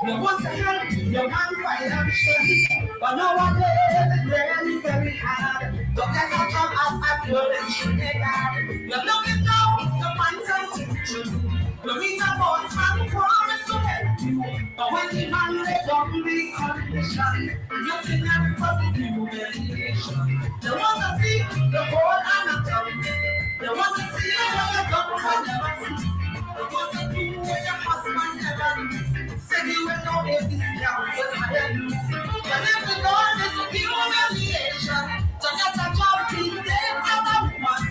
You want to help your man financially, but nowadays it's really very hard to get a job as a girl in Trinidad. You're looking now to find something to do. You meet a boss man promise to help you, but when the man they don't be condition, nothing else but humiliation. They want to see the whole anatomy. They want to see what the government never see. They want to do what your husband never do. Say you will know if this young will hire you. But if the Lord is humiliation, to get a job, please take other woman.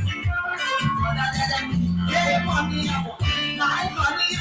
But I tell them, yeah, money, my money.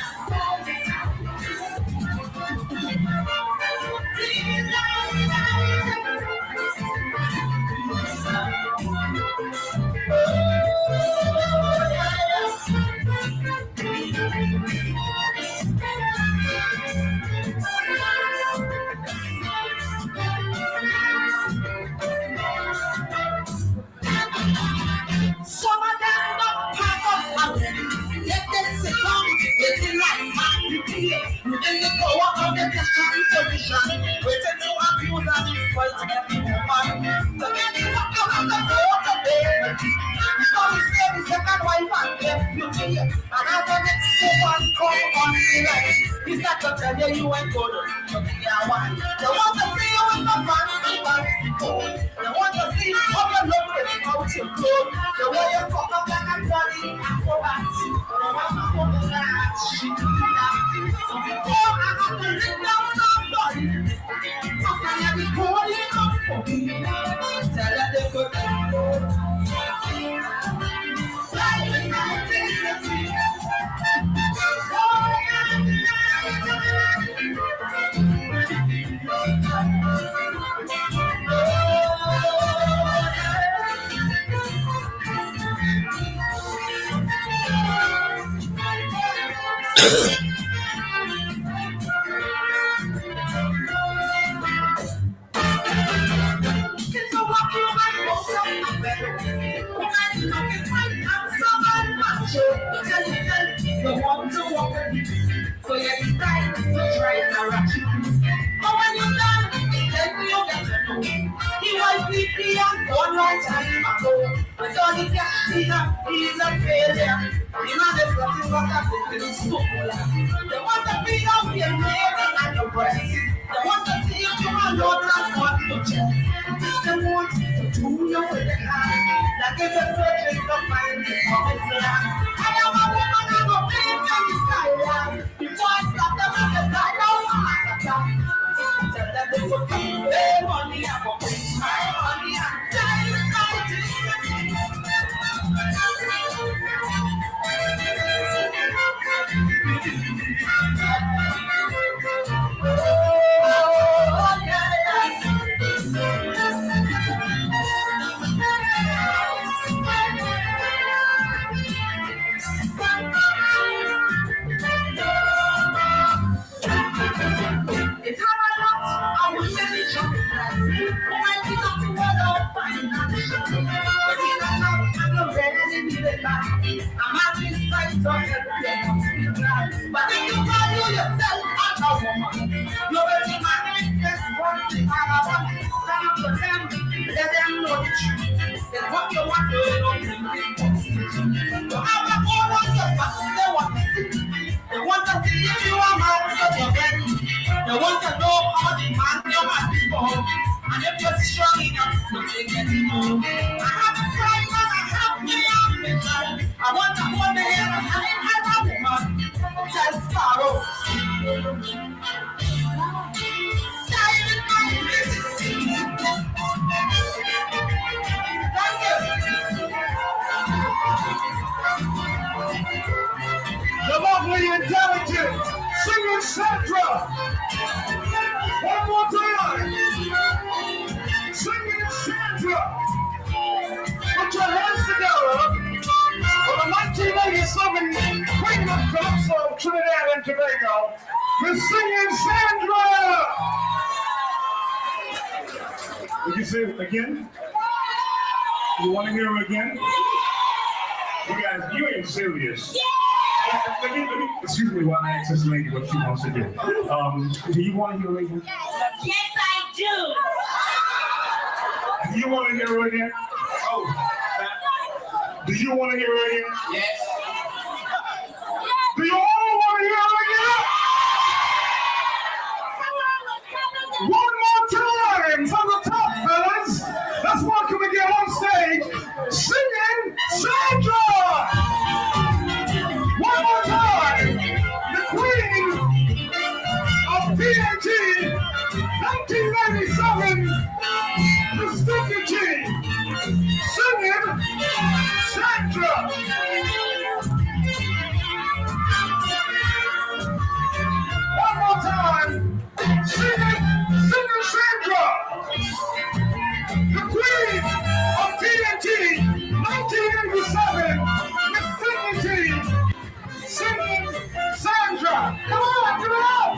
Some of them don't pack up already. Let them sit down, let it like man to be. Then they go up on the testimony position. Waiting to abuse and exploit every woman. So get the walk out of the door to baby. So we say the second wife and deputy. And as the next woman come on the line, he's not to tell you you ain't good to be a wife. They want to see you with the fancy fancy. They want to see how you look without your clothes. The way you fuck up like a body acrobat. The way you fuck up like a shit. So before I have to lick down somebody, how can I be calling up for me? Tell her they could go. Life is not easy. You want to walk with me, so you decide to try and rush you. But when you're done, then you get to know he was sleepy and gone long time ago. But all he gets he's a failure. You know there's nothing but a little school. They want to be up your name and your breast. They want to see you alone and want to check. They want to do you with the hand. Like if you're searching to find the promised land. I am a woman of a pain and the skyline. Before I stop them at the side, I want to attack. Tell them they will give me money, I will bring my money and die without it. Oh, yeah, it's how I lost, I will really jump back. When I get up to what I'll find out. But in the house, I'm not ready to be the back. I'm having sight of everything. But if you value yourself as a woman, you're ready to just one thing I want. Stand up for them, let them know the truth. Then what you want to do, don't think. You have a phone on your back, they want to see. They want to see if you are man, so you're ready. They want to know how the man you have before. And if you're strong enough, you can get it more. I have a pride and I have my ambition. I want to hold the hand of a woman. Just follow. Thank you. The lovely intelligent singer Sandra. One more time. Singing Sandra. Put your hands together for the 1987 Queen of Calypso, Trinidad and Tobago. The singing Sandra. Would you say it again? You want to hear him again? You guys, you ain't serious. Excuse me while I ask this lady what she wants to do. Do you want to hear radio? Yes, I do. Do you want to hear radio? Oh. Do you want to hear radio? Yes. Do you all want to hear radio? One more time from the top, fellas. Let's welcome again on stage, singing Sandra. One more time, the queen of TNT, 1997, Prestige, singing Sandra. One more time, singing Sandra, the queen of TNT, 1987, Prestige, singing Sandra. Come on, give it up.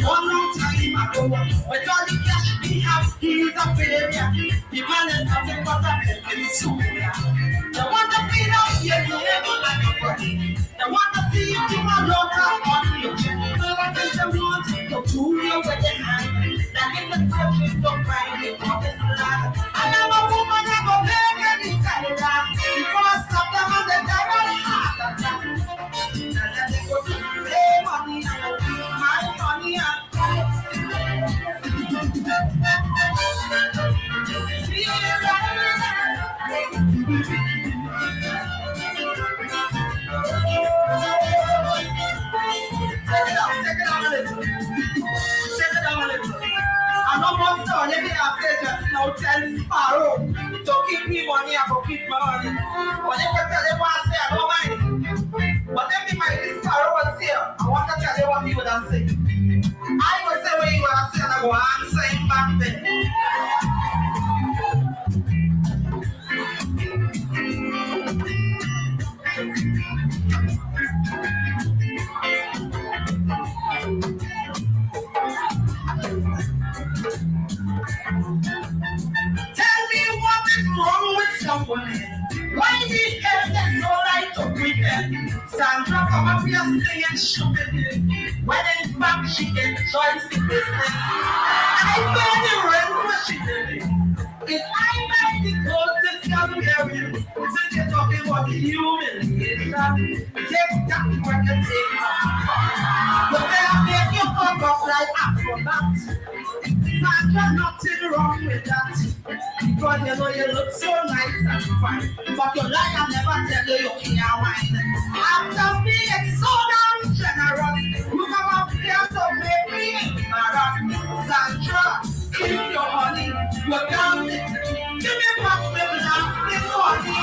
One long time ago, with all the cash we have, he's a failure. The man is nothing but a pencil soldier. They want to be out here, you never like a buddy. They want to see you tomorrow, come on you. They want to pull you with their hand. Like in the church, don't cry, they want this land. I am a woman, I go make any kind of land. Because of them and the devil, heart attack. And then they go to pay money, and go give my money and I'm almost done. Every after just now tell Sparrow to keep me money, I will keep my money. Whenever tell them what I say, I don't mind. But every time Sparrow was here, I want to tell you what he would have said. I would say what he would have said, and I go answer him back then. Tell me what is wrong with someone. Why the hell there's no right to pretend? Sandra come up here singing stupidly. When in fact she enjoys the business. I pay the rent what she did. If I buy the clothes this young Mary, since you're talking about the humiliation, take that work and take it. But then I make you come up like acrobat. Sandra, nothing wrong with that. Because you know you look so nice and fine. But your life I never tell you you're in your wine. After being so damn generous, you come up here to make me embarrassed. Sandra, keep your money. You're down it. Give me back my lasting money.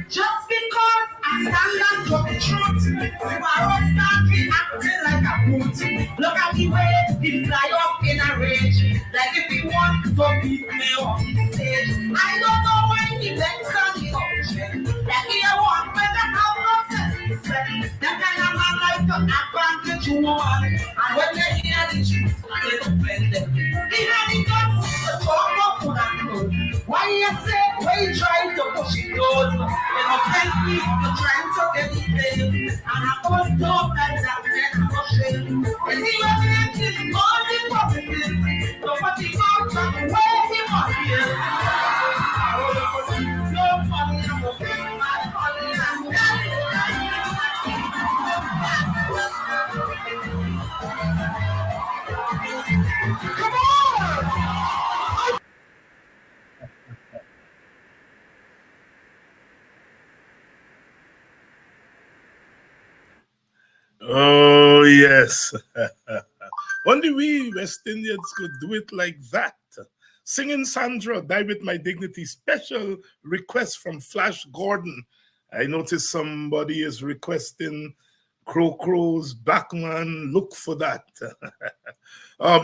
Just because I stand up for the truth, Sparrow start reacting like a brute. Look at the way he fly up in a rage, like if he want to beat me on the stage. I don't know why he makes on the ocean, like he want me to have no self-respect. That kind of man like to advantage woman, and when they hear the truth, they offend them. Even the guts to talk up on that road. Why you say when you try to push it close? When you tell me you're trying to get it paid, and I don't know that next motion. And he was making all the promises, nobody goes back where he was here. No money, I'm going to pay my money, and come on! Oh, yes. Only we West Indians could do it like that. Singing Sandra, Die With My Dignity, special request from Flash Gordon. I noticed somebody is requesting Crow's Backman. Look for that.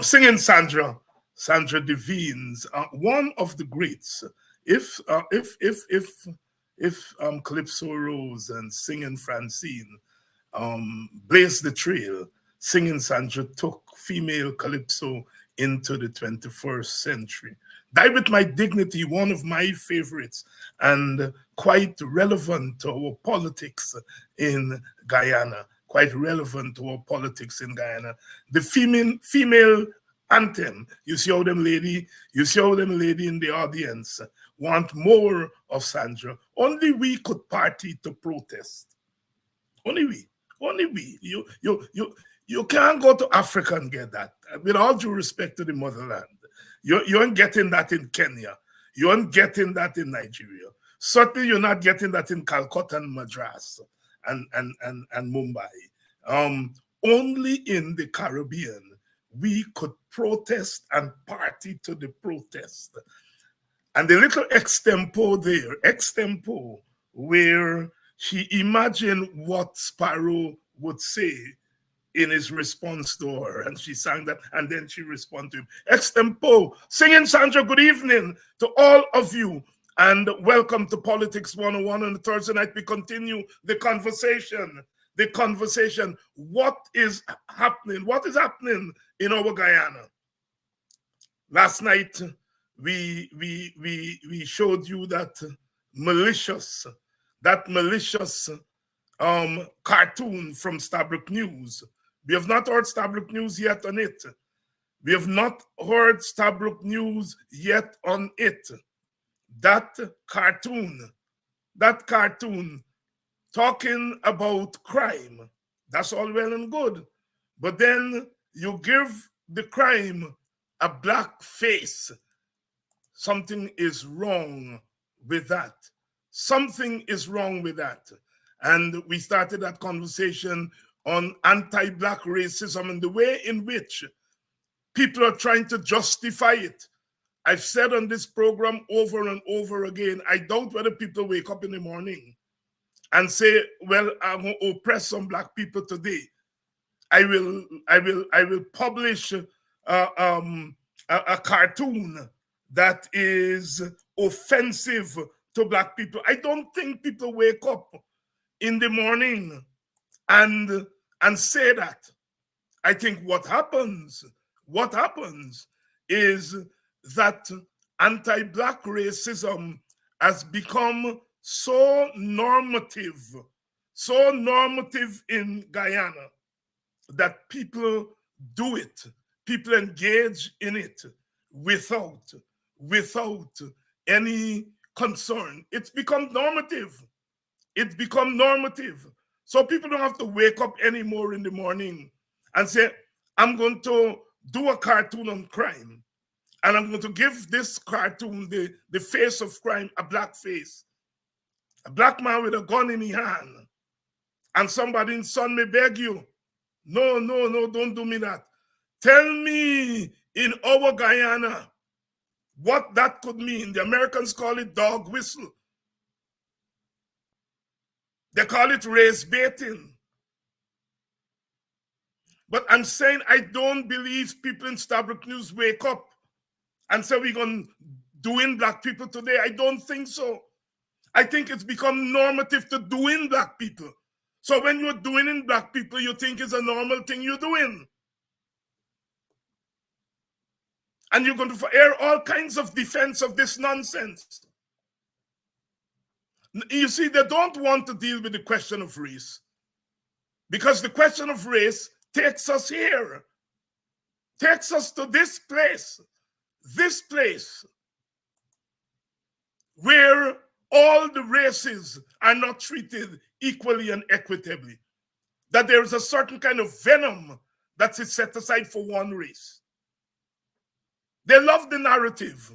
Singing Sandra, Sandra Devines, one of the greats. If uh, if if if if Calypso Rose and singing Francine blazed the trail, singing Sandra took female calypso into the 21st century. Die with My Dignity, one of my favorites, and quite relevant to our politics in Guyana. Quite relevant to our politics in Guyana. The female anthem. You see how them lady in the audience want more of Sandra. Only we could party to protest. Only we. Only we. You can't go to Africa and get that. With all due respect to the motherland. You aren't getting that in Kenya. You aren't getting that in Nigeria. Certainly you're not getting that in Calcutta and Madras and Mumbai. Only in the Caribbean we could protest and party to the protest. And the little extempo, where she imagined what Sparrow would say in his response to her. And she sang that, and then she responded to him. Extempo, singing Sandra, good evening to all of you, and welcome to Politics 101. On the Thursday night, we continue the conversation. The conversation. What is happening? What is happening in our Guyana? Last night, we showed you that malicious cartoon from Stabrook News. We have not heard Stabrook News yet on it. We have not heard Stabrook News yet on it. That cartoon talking about crime, that's all well and good. But then you give the crime a black face. Something is wrong with that. Something is wrong with that. And we started that conversation on anti-black racism and the way in which people are trying to justify it. I've said on this program over and over again, I doubt whether people wake up in the morning and say, well, I'm going to oppress some black people today. I will publish a cartoon that is offensive to black people. I don't think people wake up in the morning and say that. I think what happens is that anti-black racism has become so normative in Guyana that people do it, people engage in it without any concern. It's become normative. It's become normative. So people don't have to wake up anymore in the morning and say, I'm going to do a cartoon on crime. And I'm going to give this cartoon, the face of crime, a black face. A black man with a gun in his hand. And somebody in son may beg you, no, don't do me that. Tell me in our Guyana what that could mean. The Americans call it dog whistle. They call it race baiting. But I'm saying I don't believe people in Stabrook News wake up and say we're going to doing black people today. I don't think so. I think it's become normative to doing black people. So when you're doing in black people, you think it's a normal thing you're doing. And you're going to air all kinds of defense of this nonsense. You see, they don't want to deal with the question of race. Because the question of race takes us here. Takes us to this place where all the races are not treated equally and equitably. That there is a certain kind of venom that is set aside for one race. They love the narrative.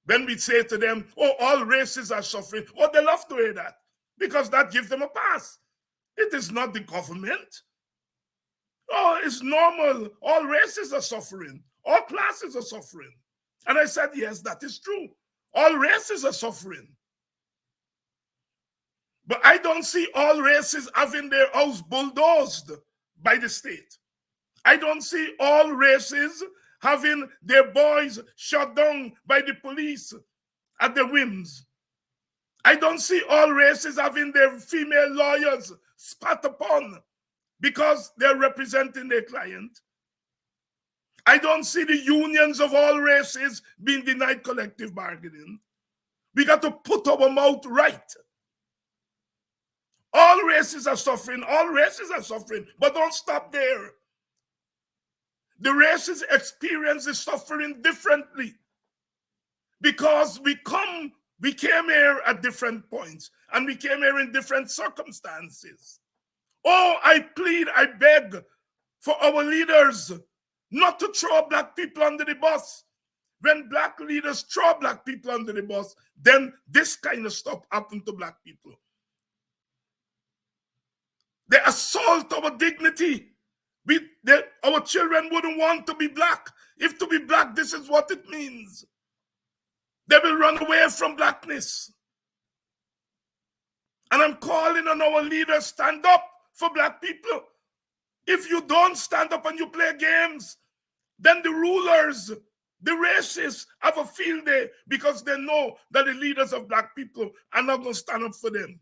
When we say to them, oh, all races are suffering, oh, they love to hear that because that gives them a pass. It is not the government. Oh, it's normal. All races are suffering. All classes are suffering. And I said, yes, that is true. All races are suffering. But I don't see all races having their house bulldozed by the state. I don't see all races having their boys shot down by the police at their whims. I don't see all races having their female lawyers spat upon because they're representing their client. I don't see the unions of all races being denied collective bargaining. We got to put our mouth right. All races are suffering, but don't stop there. The races experience the suffering differently because we came here at different points and we came here in different circumstances. Oh, I plead, I beg for our leaders not to throw black people under the bus. When black leaders throw black people under the bus, then this kind of stuff happens to black people. They assault our dignity. Our children wouldn't want to be black. If to be black, this is what it means. They will run away from blackness. And I'm calling on our leaders, stand up for black people. If you don't stand up and you play games, then the rulers, the racists, have a field day because they know that the leaders of black people are not going to stand up for them.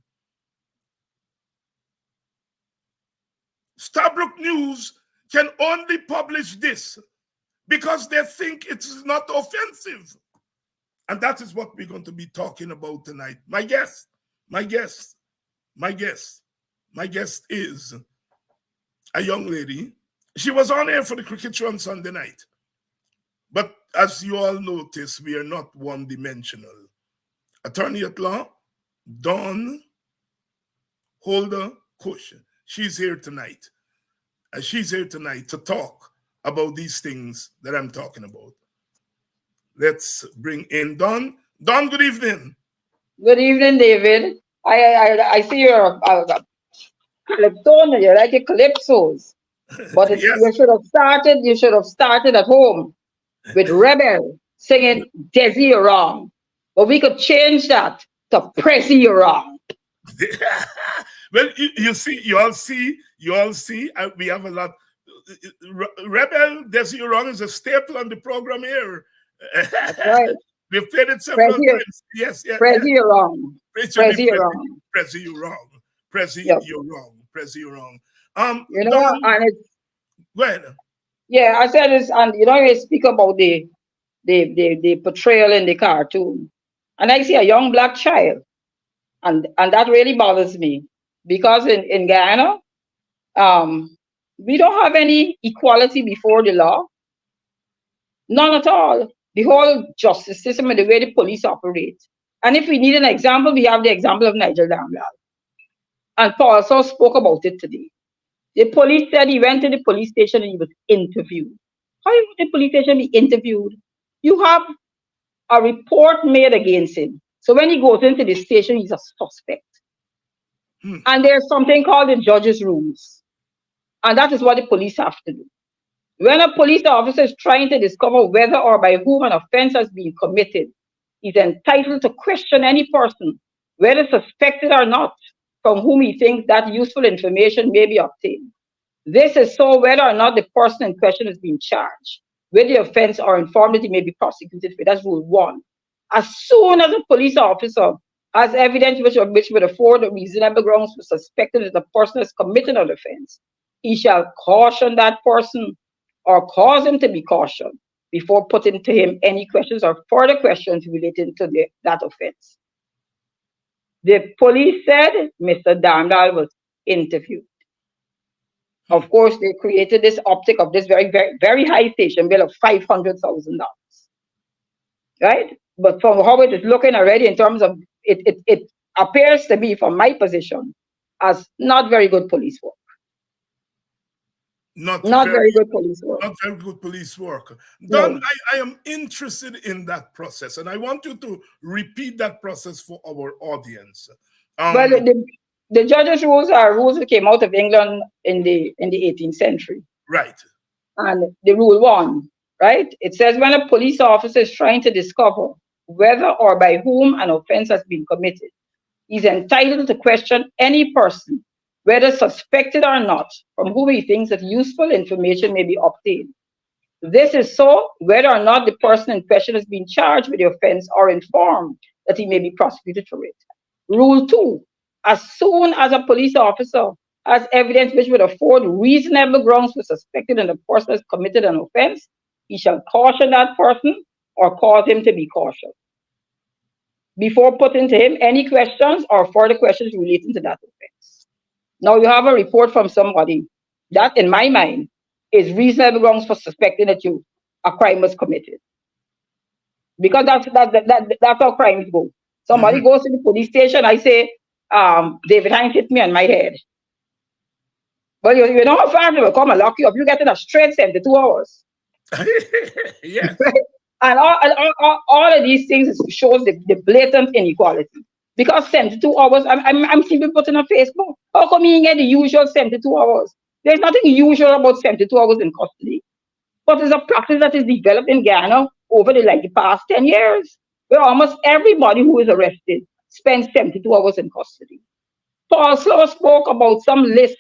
Stabrook News can only publish this because they think it is not offensive. And that is what we're going to be talking about tonight. My guest is a young lady. She was on air for the cricket show on Sunday night. But as you all notice, we are not one-dimensional. Attorney at law, Dawn Holder Cush. She's here tonight. She's here tonight to talk about these things that I'm talking about. Let's bring in Dawn. Dawn, good evening. Good evening, David. I see you're a calypso. You like your calypsos, but Yes. you should have started at home with Rebel singing Desi You're Wrong. But we could change that to Prezi You're Wrong. Well, you all see, we have a lot. Rebel, Desi You're Wrong is a staple on the program here. That's right. We've played it several times. Yes. Prezi You're Wrong. Prezi You're Wrong. Prezi You're Wrong. Prezi Yep. You're Wrong. Prezi You're Wrong. You know, and it's go ahead. yeah, I said this, and you know, you speak about the portrayal in the cartoon, and I see a young black child, and that really bothers me because in Guyana, we don't have any equality before the law, none at all. The whole justice system and the way the police operate. And if we need an example, we have the example of Nigel Damlal. And Paul also spoke about it today. The police said he went to the police station and he was interviewed. How would the police station be interviewed? You have a report made against him. So when he goes into the station, he's a suspect. And there's something called the judge's rules. And that is what the police have to do. When a police officer is trying to discover whether or by whom an offense has been committed, he's entitled to question any person, whether suspected or not, from whom he thinks that useful information may be obtained. This is so whether or not the person in question is being charged with the offense or informed that he may be prosecuted for. That's rule 1. As soon as a police officer has evidence which would afford reasonable grounds for suspecting that the person has committed an offense, he shall caution that person or cause him to be cautioned before putting to him any questions or further questions relating to that offense. The police said Mr. Damlal was interviewed. Of course, they created this optic of this very, very, very high station bill of $500,000. Right? But from how it is looking already in terms of it appears to be, from my position, as not very good police work. Not very good police work. Not very good police work. Don, I am interested in that process, and I want you to repeat that process for our audience. Well, the judges' rules are rules that came out of England in the 18th century. Right. And the rule 1, right? It says when a police officer is trying to discover whether or by whom an offense has been committed, he's entitled to question any person, whether suspected or not, from whom he thinks that useful information may be obtained. This is so whether or not the person in question is being charged with the offense or informed that he may be prosecuted for it. Rule 2. As soon as a police officer has evidence which would afford reasonable grounds for suspecting that the person has committed an offense, he shall caution that person or cause him to be cautious before putting to him any questions or further questions relating to that offense. Now you have a report from somebody that, in my mind, is reasonable grounds for suspecting that a crime was committed. Because that's how crimes go. Somebody Mm-hmm. goes to the police station, I say, David Hines hit me on my head. But you know how fast they will come and lock you up. You get in a straight 72 hours. Yes. Right? And all of these things shows the blatant inequality. Because 72 hours, I'm seeing people putting on Facebook, how come you get the usual 72 hours? There's nothing usual about 72 hours in custody. But it's a practice that is developed in Guyana over the past 10 years, where almost everybody who is arrested spends 72 hours in custody. Paul Slow spoke about some list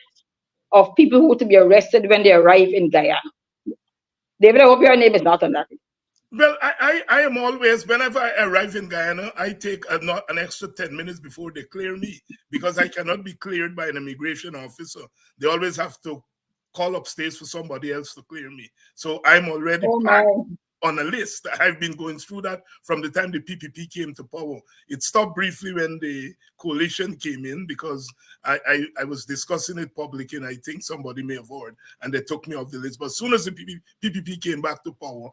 of people who to be arrested when they arrive in Guyana. David, I hope your name is not on that. Well, I am always, whenever I arrive in Guyana, I take not an extra 10 minutes before they clear me because I cannot be cleared by an immigration officer. They always have to call upstairs for somebody else to clear me. So I'm already Oh part my. on a list. I've been going through that from the time the PPP came to power. It stopped briefly when the coalition came in because I was discussing it publicly and I think somebody may have heard and they took me off the list. But as soon as the PPP came back to power,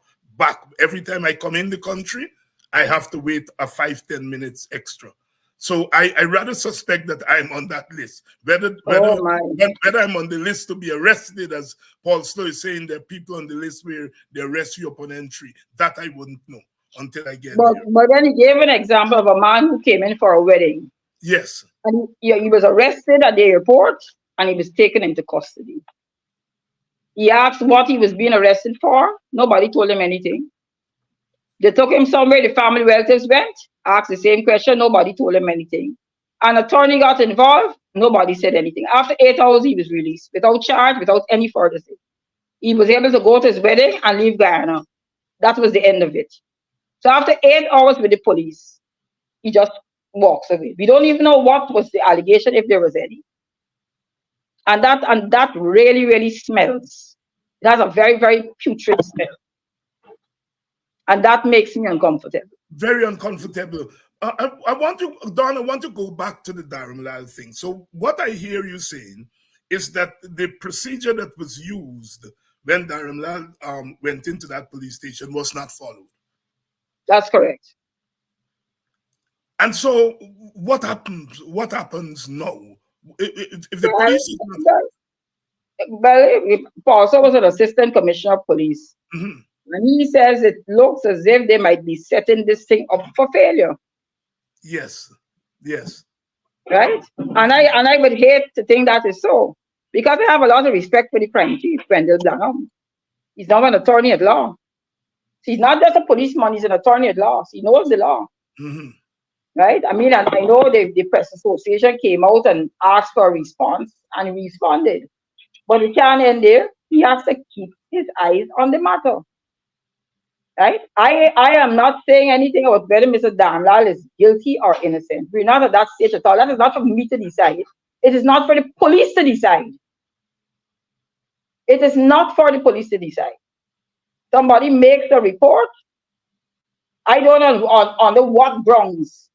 every time I come in the country, I have to wait a 5-10 minutes extra. So I rather suspect that I'm on that list. Whether Oh my. I'm on the list to be arrested, as Paul Slow is saying, there are people on the list where they arrest you upon entry. That I wouldn't know until I get there. But then he gave an example of a man who came in for a wedding. Yes. And he was arrested at the airport and he was taken into custody. He asked what he was being arrested for. Nobody told him anything. They took him somewhere, the family relatives went, asked the same question, nobody told him anything. An attorney got involved, nobody said anything. After 8 hours, he was released without charge, without any further thing. He was able to go to his wedding and leave Guyana. That was the end of it. So after 8 hours with the police, he just walks away. We don't even know what was the allegation, if there was any. And that really, really smells. It has a very, very putrid smell. And that makes me uncomfortable. Very uncomfortable. I want to, Don, I want to go back to the Dharamlal thing. So what I hear you saying is that the procedure that was used when Dharamlal went into that police station was not followed. That's correct. And so what happens? What happens now? If the Well, police is not... Paulson was an assistant commissioner of police. Mhm. And he says it looks as if they might be setting this thing up for failure. Yes, yes. Right? And I would hate to think that is so. Because I have a lot of respect for the crime chief, Wendell Blanham. He's not an attorney at law. He's not just a policeman, he's an attorney at law. He knows the law. Mm-hmm. Right? I mean, and I know the press association came out and asked for a response and he responded. But it can't end there. He has to keep his eyes on the matter. Right? I am not saying anything about whether Mr. Dharamlal is guilty or innocent. We're not at that stage at all. That is not for me to decide. It is not for the police to decide. It is not for the police to decide. Somebody makes a report. I don't know under what grounds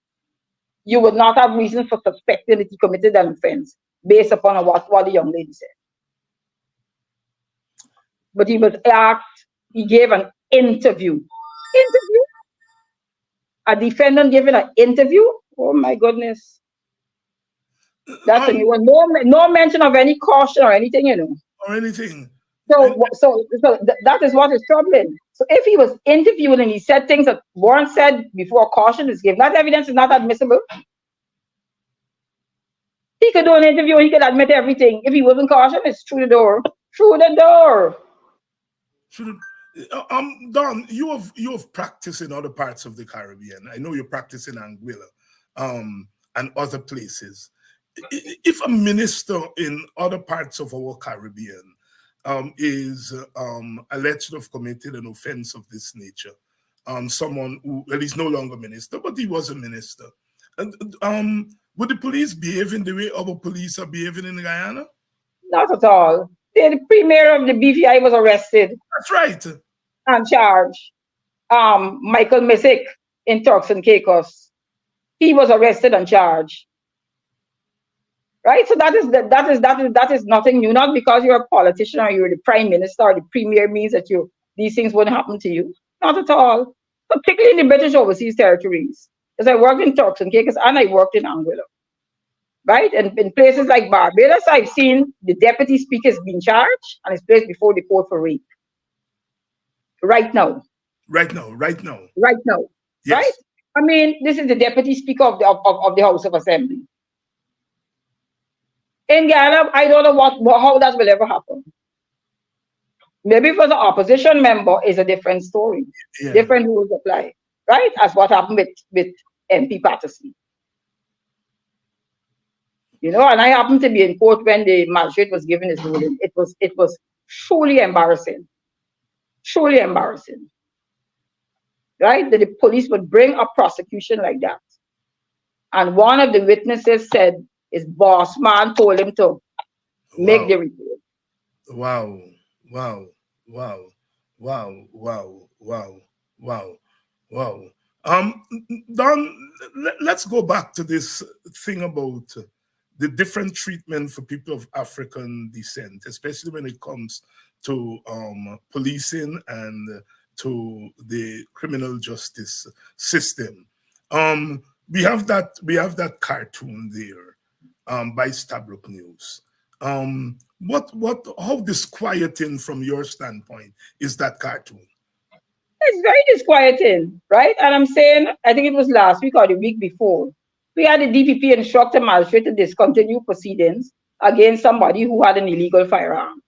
you would not have reason for suspecting that he committed an offense based upon what the young lady said. But he was asked, he gave an interview. Interview? A defendant giving an interview? Oh my goodness. That's a new one. No mention of any caution or anything, Or anything. So that is what is troubling. So if he was interviewed and he said things that weren't said before caution is given, that evidence is not admissible. He could do an interview and he could admit everything. If he wasn't cautioned, it's through the door. Through the door. Don, you have practiced in other parts of the Caribbean. I know you practice in Anguilla, and other places. If a minister in other parts of our Caribbean is alleged to have committed an offense of this nature. Someone who, well, he's no longer minister, but he was a minister. And, would the police behave in the way our police are behaving in Guyana? Not at all. The premier of the BVI was arrested That's right. and charged. Michael Misick in Turks and Caicos, he was arrested and charged. Right? So that is nothing new. Not because you're a politician or you're the prime minister or the premier means that these things wouldn't happen to you. Not at all. Particularly in the British overseas territories. Because I worked in Turks and Caicos and I worked in Anguilla. Right? And in places like Barbados, I've seen the deputy speakers being charged and is placed before the court for rape. Right now. Right now. Right now. Right now. Yes. Right? I mean, this is the deputy speaker of the House of Assembly. In Guyana, I don't know how that will ever happen. Maybe if it was an opposition member, is a different story. Yeah. Different rules apply, right? As what happened with MP Patterson. You know, and I happened to be in court when the magistrate was given his ruling. It was truly embarrassing. Truly embarrassing. Right? That the police would bring a prosecution like that. And one of the witnesses said his boss man told him to make the report. Wow. Wow. Wow. Wow. Wow. Wow. Wow. Wow. Don, let's go back to this thing about the different treatment for people of African descent, especially when it comes to policing and to the criminal justice system. We have that cartoon there by Stabrook News. How disquieting from your standpoint is that cartoon? It's very disquieting, right? And I'm saying, I think it was last week or the week before, we had the DPP instruct a magistrate to discontinue proceedings against somebody who had an illegal firearm.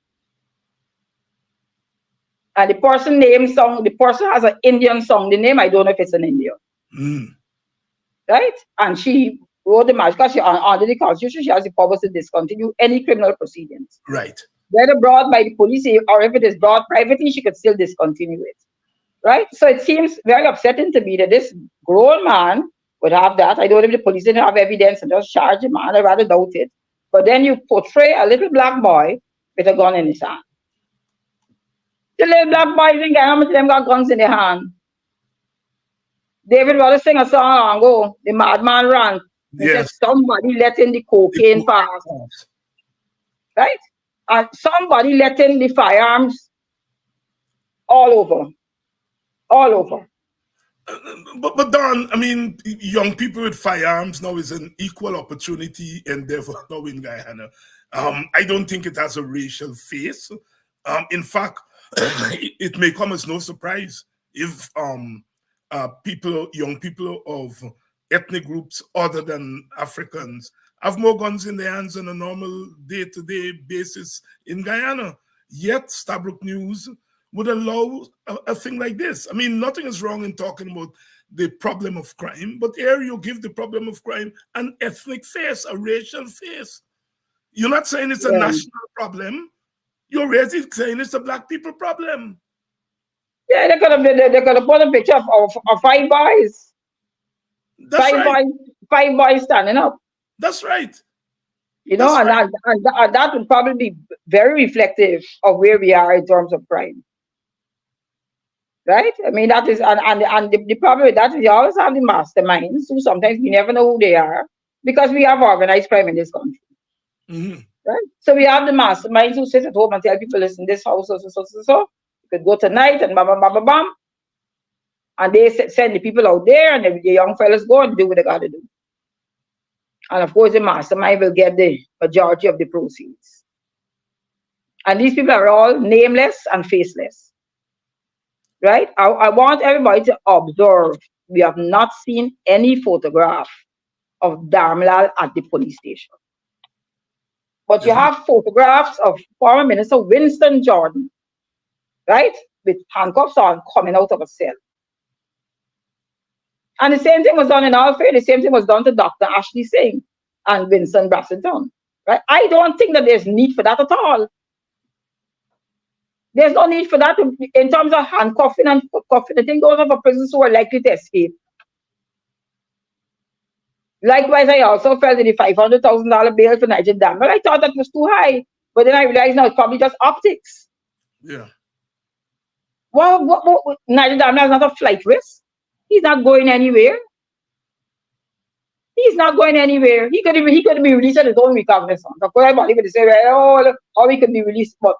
And the person has an Indian song. The name, I don't know if it's an Indian. Right? And she wrote the magistrate, because under the Constitution, she has the powers to discontinue any criminal proceedings. Right. Whether brought by the police or if it is brought privately, she could still discontinue it. Right? So it seems very upsetting to me that this grown man would have that. I don't know if the police didn't have evidence and just charge the man. I rather doubt it. But then you portray a little black boy with a gun in his hand. The little black boys in Guyana, most of them got guns in their hand. David Wallace sing a song and go, the madman ran. Yes. Somebody let in the cocaine pass. Right? And somebody let in the firearms all over. All over. But Don, I mean, young people with firearms now is an equal opportunity endeavor now in Guyana. I don't think it has a racial face. In fact, it may come as no surprise if young people of ethnic groups other than Africans have more guns in their hands on a normal day-to-day basis in Guyana. Yet, Stabrook News would allow a thing like this. I mean, nothing is wrong in talking about the problem of crime, but here you give the problem of crime an ethnic face, a racial face. You're not saying it's a national problem. You're really saying it's a black people problem. Yeah, they could have put a picture of 5 boys. That's right. 5 boys standing up. That's right. You know, and that would probably be very reflective of where we are in terms of crime. Right? I mean, that is, and the problem with that is you always have the masterminds who sometimes we never know who they are because we have organized crime in this country. Mm-hmm. Right? So we have the masterminds who sit at home and tell people, listen, this house, so. You could go tonight and bam. And they send the people out there and the young fellas go and do what they got to do. And of course, the mastermind will get the majority of the proceeds. And these people are all nameless and faceless. Right? I want everybody to observe. We have not seen any photograph of Dharmlal at the police station. But you have photographs of former Minister Winston Jordan, right? With handcuffs on, coming out of a cell. And the same thing was done in Alfred. The same thing was done to Dr. Ashley Singh and Vincent Brassington. Right? I don't think that there's need for that at all. There's no need for that in terms of handcuffing and cuffing. I think those are for prisoners who are likely to escape. Likewise, I also felt that the $500,000 bail for Nigel Daniel, I thought that was too high. But then I realized now it's probably just optics. Yeah. Well, Nigel Daniel is not a flight risk. He's not going anywhere. He's not going anywhere. He could be released on his own recognizance. Of course, everybody would say, well, or he could be released, but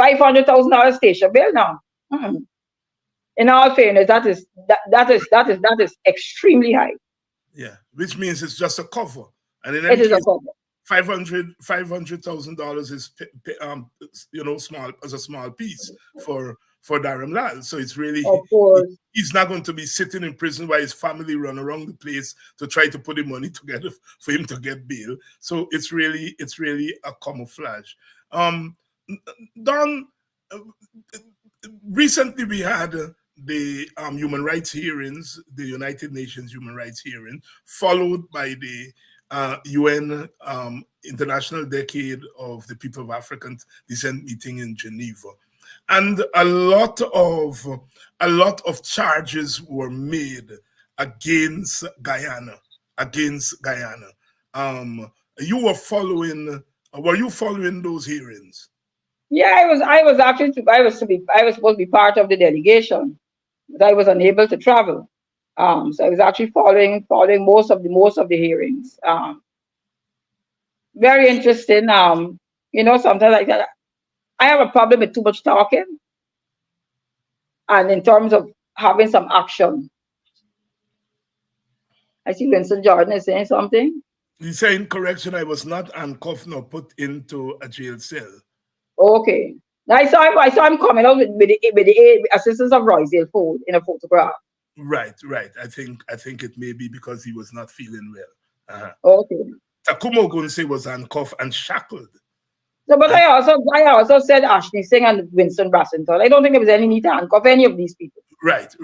$500,000 station bail now. In all fairness, that is extremely high. Yeah, which means it's just a cover, and in It any is a case, cover. $500,000 is small as a small piece for Dharam Lal. So it's really, Of course. he's not going to be sitting in prison while his family run around the place to try to put the money together for him to get bail. So it's really a camouflage. Don, recently we had the human rights hearings, the United Nations human rights hearing, followed by the UN International Decade of the People of African Descent meeting in Geneva, and a lot of charges were made against Guyana. You were following. Were you following those hearings? Yeah, I was supposed to be part of the delegation, but I was unable to travel. So I was actually following most of the hearings. Very interesting. Sometimes like that, I have a problem with too much talking, and in terms of having some action. I see Winston Jordan is saying something. He's saying, correction, I was not handcuffed nor put into a jail cell. Okay. I saw him coming out with the assistance of Royce Ford in a photograph. Right. I think it may be because he was not feeling well. Okay. Takumo Gunse was handcuffed and shackled. So, but I also said Ashley Singh and Winston Brassington. I don't think there was any need to handcuff any of these people. Right.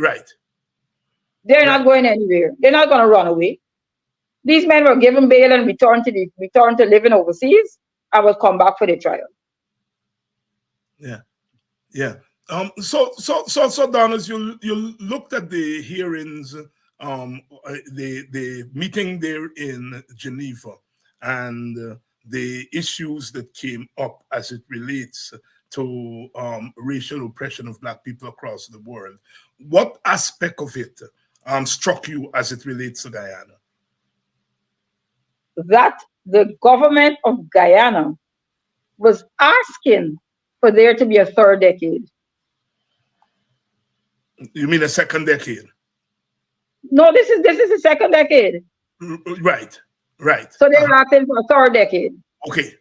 They're not going anywhere. They're not going to run away. These men were given bail and returned to living overseas and will come back for their trial. Yeah. So Don, as you looked at the hearings, the meeting there in Geneva, and the issues that came up as it relates to racial oppression of Black people across the world, what aspect of it struck you as it relates to Guyana? That the government of Guyana was asking for there to be a third decade. You mean a second decade? No, this is the second decade. Right. So they're asking for a third decade. Okay.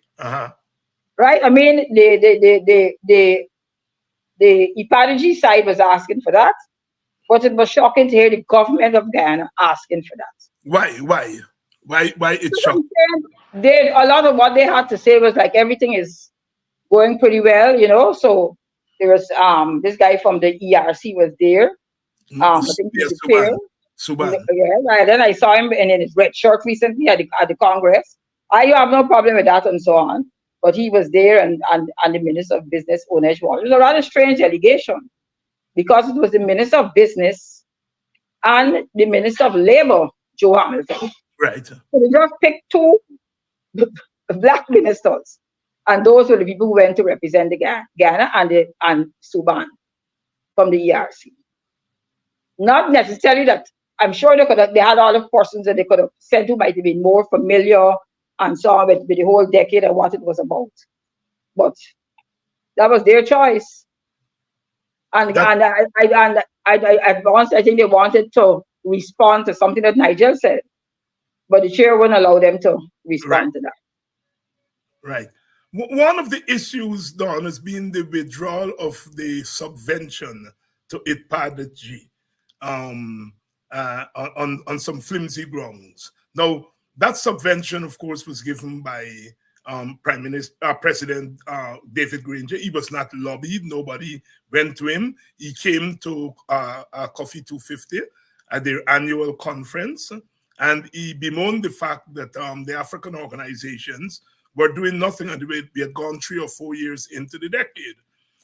Right? I mean, the Ipadiji side was asking for that, but it was shocking to hear the government of Guyana asking for that. Why it's shocking? A lot of what they had to say was like everything is going pretty well, So there was this guy from the ERC was there. I think he was there. Suban. Yeah, then I saw him in his red shirt recently at the Congress. I have no problem with that and so on. But he was there and the Minister of Business, Onesh Wall. It was a rather strange delegation because it was the Minister of Business and the Minister of Labor, Joe Hamilton. Right. So they just picked two Black ministers. And those were the people who went to represent the Ghana and Suban from the ERC. Not necessarily that I'm sure they had all the persons that they could have said who might have been more familiar and so on with the whole decade and what it was about. But that was their choice. And once I think they wanted to respond to something that Nigel said, but the chair wouldn't allow them to respond to that. Right. One of the issues, Don, has been the withdrawal of the subvention to IPADG on some flimsy grounds. Now, that subvention, of course, was given by President David Granger. He was not lobbied. Nobody went to him. He came to Coffee 250 at their annual conference, and he bemoaned the fact that the African organizations were doing nothing, and we had gone 3 or 4 years into the decade.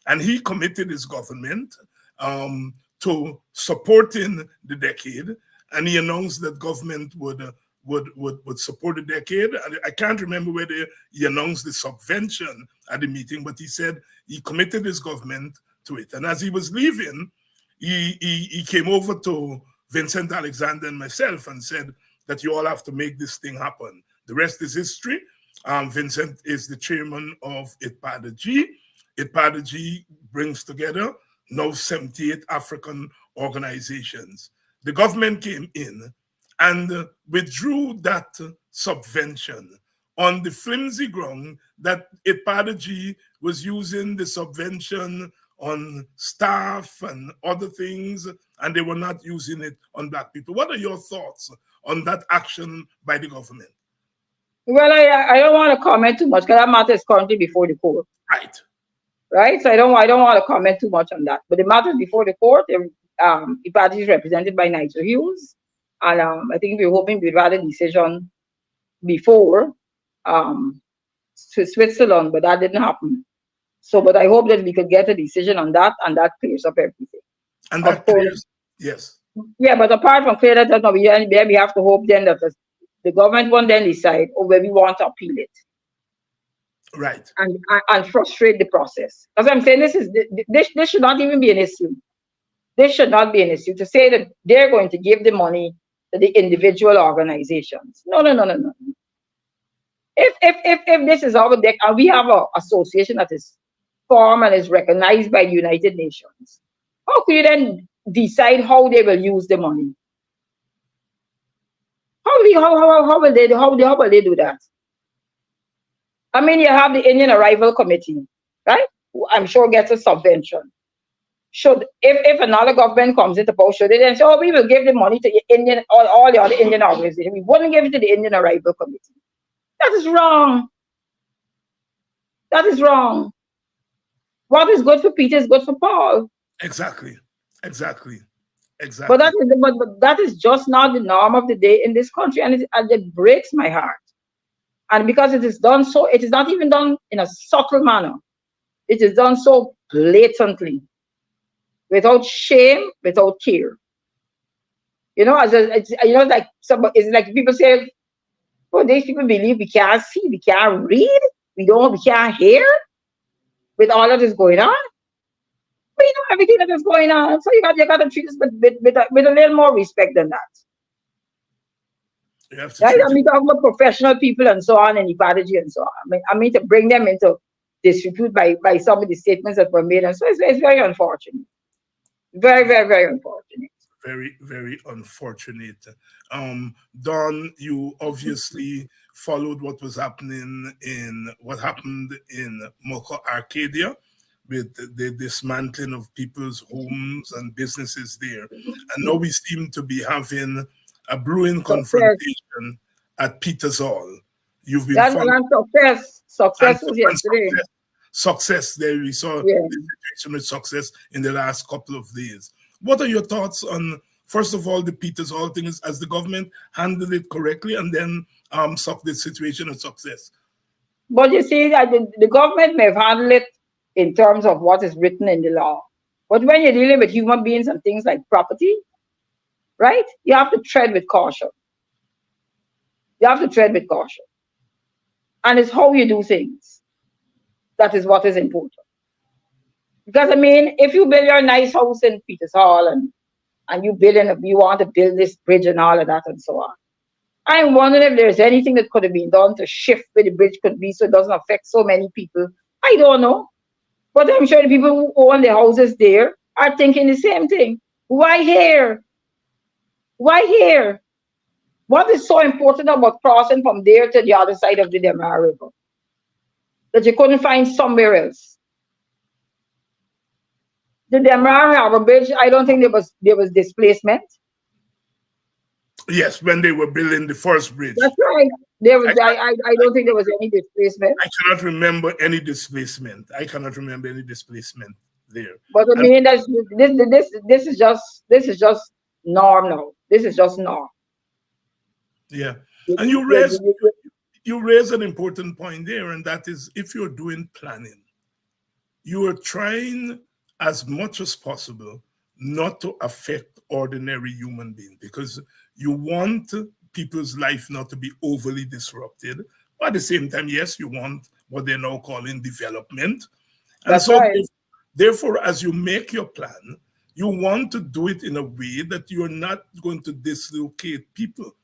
And he committed his government to supporting the decade, and he announced that government would support the decade. I can't remember whether he announced the subvention at the meeting, but he said he committed his government to it. And as he was leaving, he came over to Vincent Alexander and myself and said that you all have to make this thing happen. The rest is history. Vincent is the chairman of ITPADG. ITPADG brings together now 78 African organizations. The government came in and withdrew that subvention on the flimsy ground that ITPADG was using the subvention on staff and other things, and they were not using it on Black people. What are your thoughts on that action by the government? Well, I don't want to comment too much because that matter is currently before the court. Right. So I don't want to comment too much on that. But the matter is before the court. The party is represented by Nigel Hughes, and I think we're hoping we've had a decision before to Switzerland, but that didn't happen. So, but I hope that we could get a decision on that, and that clears up everything. And that clears, yes. Yeah, but apart from clear that, we have to hope then that the government won't then decide whether we want to appeal it. Right. And frustrate the process. As I'm saying, this should not even be an issue. This should not be an issue to say that they're going to give the money to the individual organizations. No. If this is our deck, and we have an association that is formed and is recognized by the United Nations, how can you then decide how they will use the money? How will they do that? I mean, you have the Indian Arrival Committee, right? Who I'm sure gets a subvention. Should if another government comes into power, should they then say, "Oh, we will give the money to the Indian all the other Indian organizations. We wouldn't give it to the Indian Arrival Committee." That is wrong. That is wrong. What is good for Peter is good for Paul. Exactly. But that is just not the norm of the day in this country, and it breaks my heart. And because it is done so, it is not even done in a subtle manner. It is done so blatantly, without shame, without care. You know, it's like people say, "Oh, these people believe we can't see, we can't read, we can't hear." With all of this going on, we know everything that is going on. So you got to treat us with a little more respect than that. Right? I mean, talking about professional people and so on, and equality and so on. I mean to bring them into disrepute by some of the statements that were made, and so it's very unfortunate. Very, very, very unfortunate. Very, very unfortunate. Don, you obviously followed what happened in Moko Arcadia, with the dismantling of people's homes and businesses there. And now we seem to be having a brewing confrontation at Peters Hall. You've been following success was yesterday. Success there. We saw the situation with success in the last couple of days. What are your thoughts on, first of all, the Peters Hall thing? As the government handled it correctly, and then the situation of success? But you see, that the government may have handled it in terms of what is written in the law. But when you're dealing with human beings and things like property, right, you have to tread with caution. You have to tread with caution. And it's how you do things. That is what is important. Because, I mean, if you build your nice house in Peters Hall and you want to build this bridge and all of that and so on, I'm wondering if there's anything that could have been done to shift where the bridge could be so it doesn't affect so many people. I don't know. But I'm sure the people who own the houses there are thinking the same thing. Why here? Why here? What is so important about crossing from there to the other side of the Demerara River that you couldn't find somewhere else? The Demerara Harbor Bridge, I don't think there was displacement. Yes, when they were building the first bridge. That's right. There was. I don't think there was any displacement. I cannot remember any displacement. There. But I mean, this is just norm now. This is just norm. Yeah, and you raise an important point there, and that is if you're doing planning, you are trying as much as possible not to affect ordinary human beings because you want people's life not to be overly disrupted. But at the same time, yes, you want what they're now calling development. And That's so, right. therefore, as you make your plan, you want to do it in a way that you're not going to dislocate people.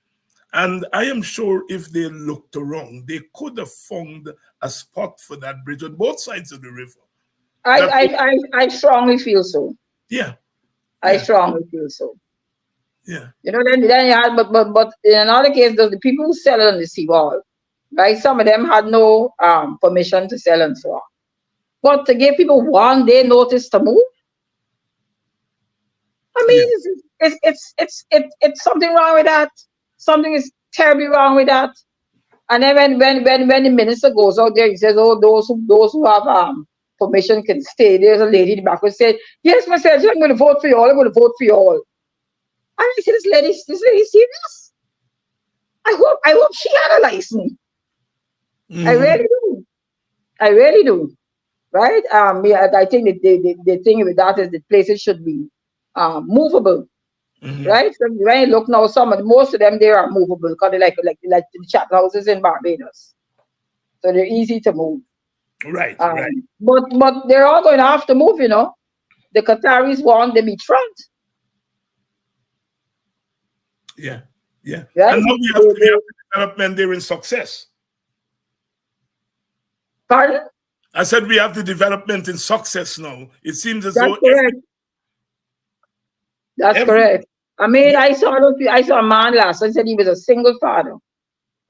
And I am sure if they looked around, they could have found a spot for that bridge on both sides of the river. I, That I, would, I, I strongly feel so. yeah, I yeah, strongly feel so. yeah, You know, then you had, but in another case, the people who sell it on the seawall, right? Some of them had no permission to sell and so on. But to give people 1 day notice to move, I yeah. mean, it's something wrong with that. Something is terribly wrong with that. And then when the minister goes out there, he says, "Oh, those who have permission can stay." There's a lady in the back who said, "Yes, Mr. I'm going to vote for you all. I'm going to vote for you all." And I said, "This lady serious? I hope she had a license. I Hmm. really do. I really do." Right? Yeah, I think that the thing with that is the places should be movable. Hmm. Right? So when you look now, most of them they are movable because they like the chat houses in Barbados, so they're easy to move. Right, right. But they're all going to have to move. You know, the Qataris want the beachfront, Yeah, yeah. And right? now we have the development there in success. Pardon? I said we have the development in success now. It seems as That's though correct. That's every correct. I mean, I saw a man last. I said he was a single father,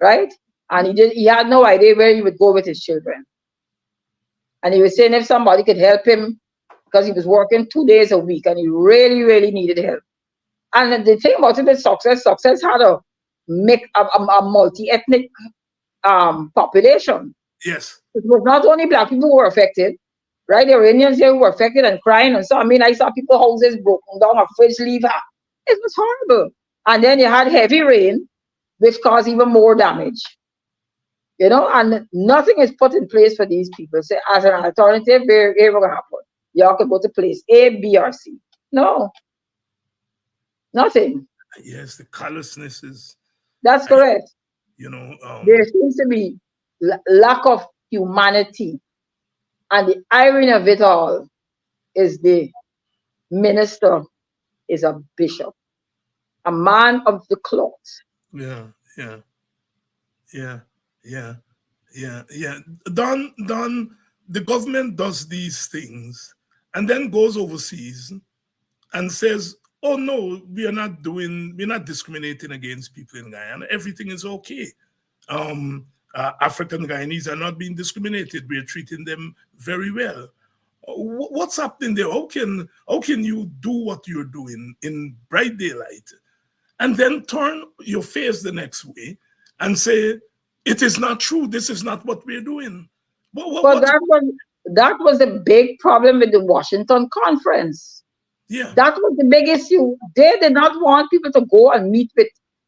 right? And he had no idea where he would go with his children. And he was saying if somebody could help him because he was working 2 days a week and he really, really needed help. And the thing about it is success had a multi-ethnic population. yes, It was not only black people who were affected, right? There were Indians there who were affected and crying. And so, I mean, I saw people houses broken down, a fridge leave. It was horrible. And then you had heavy rain, which caused even more damage. You know, and nothing is put in place for these people. So as an alternative, here will happen. Y'all could go to place A, B, or C. No, nothing. yes, the callousness is, That's correct. you know, There seems to be lack of humanity. And the irony of it all is the minister is a bishop, a man of the cloth. yeah, yeah, yeah, yeah, yeah. Don, the government does these things and then goes overseas and says, "Oh no, we're not discriminating against people in Guyana. Everything is okay. African Guyanese are not being discriminated. We're treating them very well." What's happening there? How can you do what you're doing in bright daylight and then turn your face the next way and say it is not true? This is not what we're doing. But What's that was the big problem with the Washington conference. yeah, That was the big issue. They did not want people to go and meet with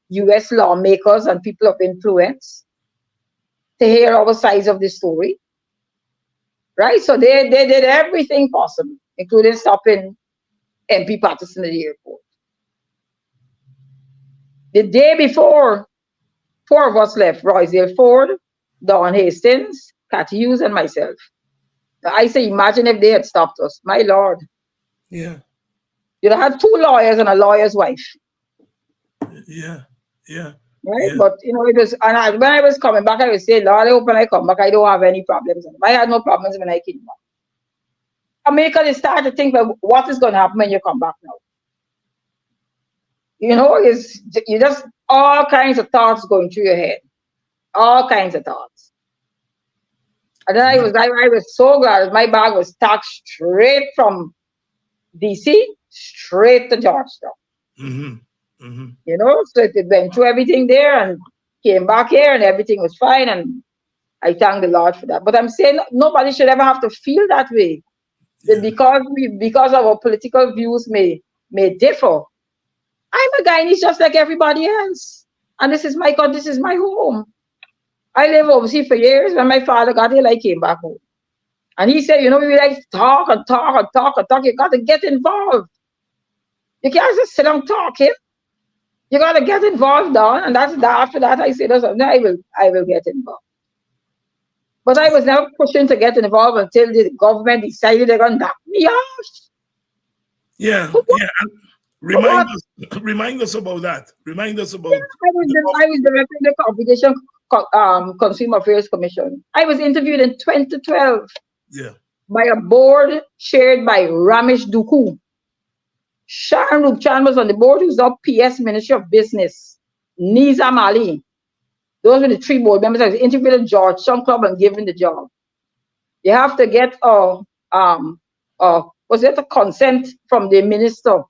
US lawmakers and people of influence to hear our sides of the story. Right? So they did everything possible, including stopping MP Patterson at the airport. The day before, four of us left: Roysdale Ford, Dawn Hastings, Cathy Hughes, and myself. I say, imagine if they had stopped us. My Lord. yeah, You'd have had two lawyers and a lawyer's wife. yeah, yeah, Right? yeah, But you know, it was when I was coming back, I would say, Lord, I hope when I come back, I don't have any problems. I had no problems when I came back. America, they start to think about what is going to happen when you come back now. You know, is you just all kinds of thoughts going through your head, all kinds of thoughts. And then I was so glad my bag was taxed straight from DC straight to Georgetown. mm-hmm, mm-hmm. You know, so it went through everything there and came back here and everything was fine. And I thank the Lord for that. But I'm saying nobody should ever have to feel that way. That Yeah, because our political views may differ. I'm a Guyanese just like everybody else. And this is my God, this is my home. I lived overseas for years. When my father got ill, I came back home. And he said, we like talk and talk and talk and talk. You got to get involved. You can't just sit down talking. You got to get involved, Don. And that's that. After that, I said, I will get involved. But I was never pushing to get involved until the government decided they're going to knock me off. Yeah, yeah. Remind us about that. Remind us about. I was directing the Competition Consumer Affairs Commission. I was interviewed in 2012. Yeah. By a board chaired by Ramesh Duku. Sharon Rupchan was on the board, who's now PS Ministry of Business. Nizam Ali. Those were the 3 board members. I was interviewed at Georgetown Club and given the job. You have to get a consent from the minister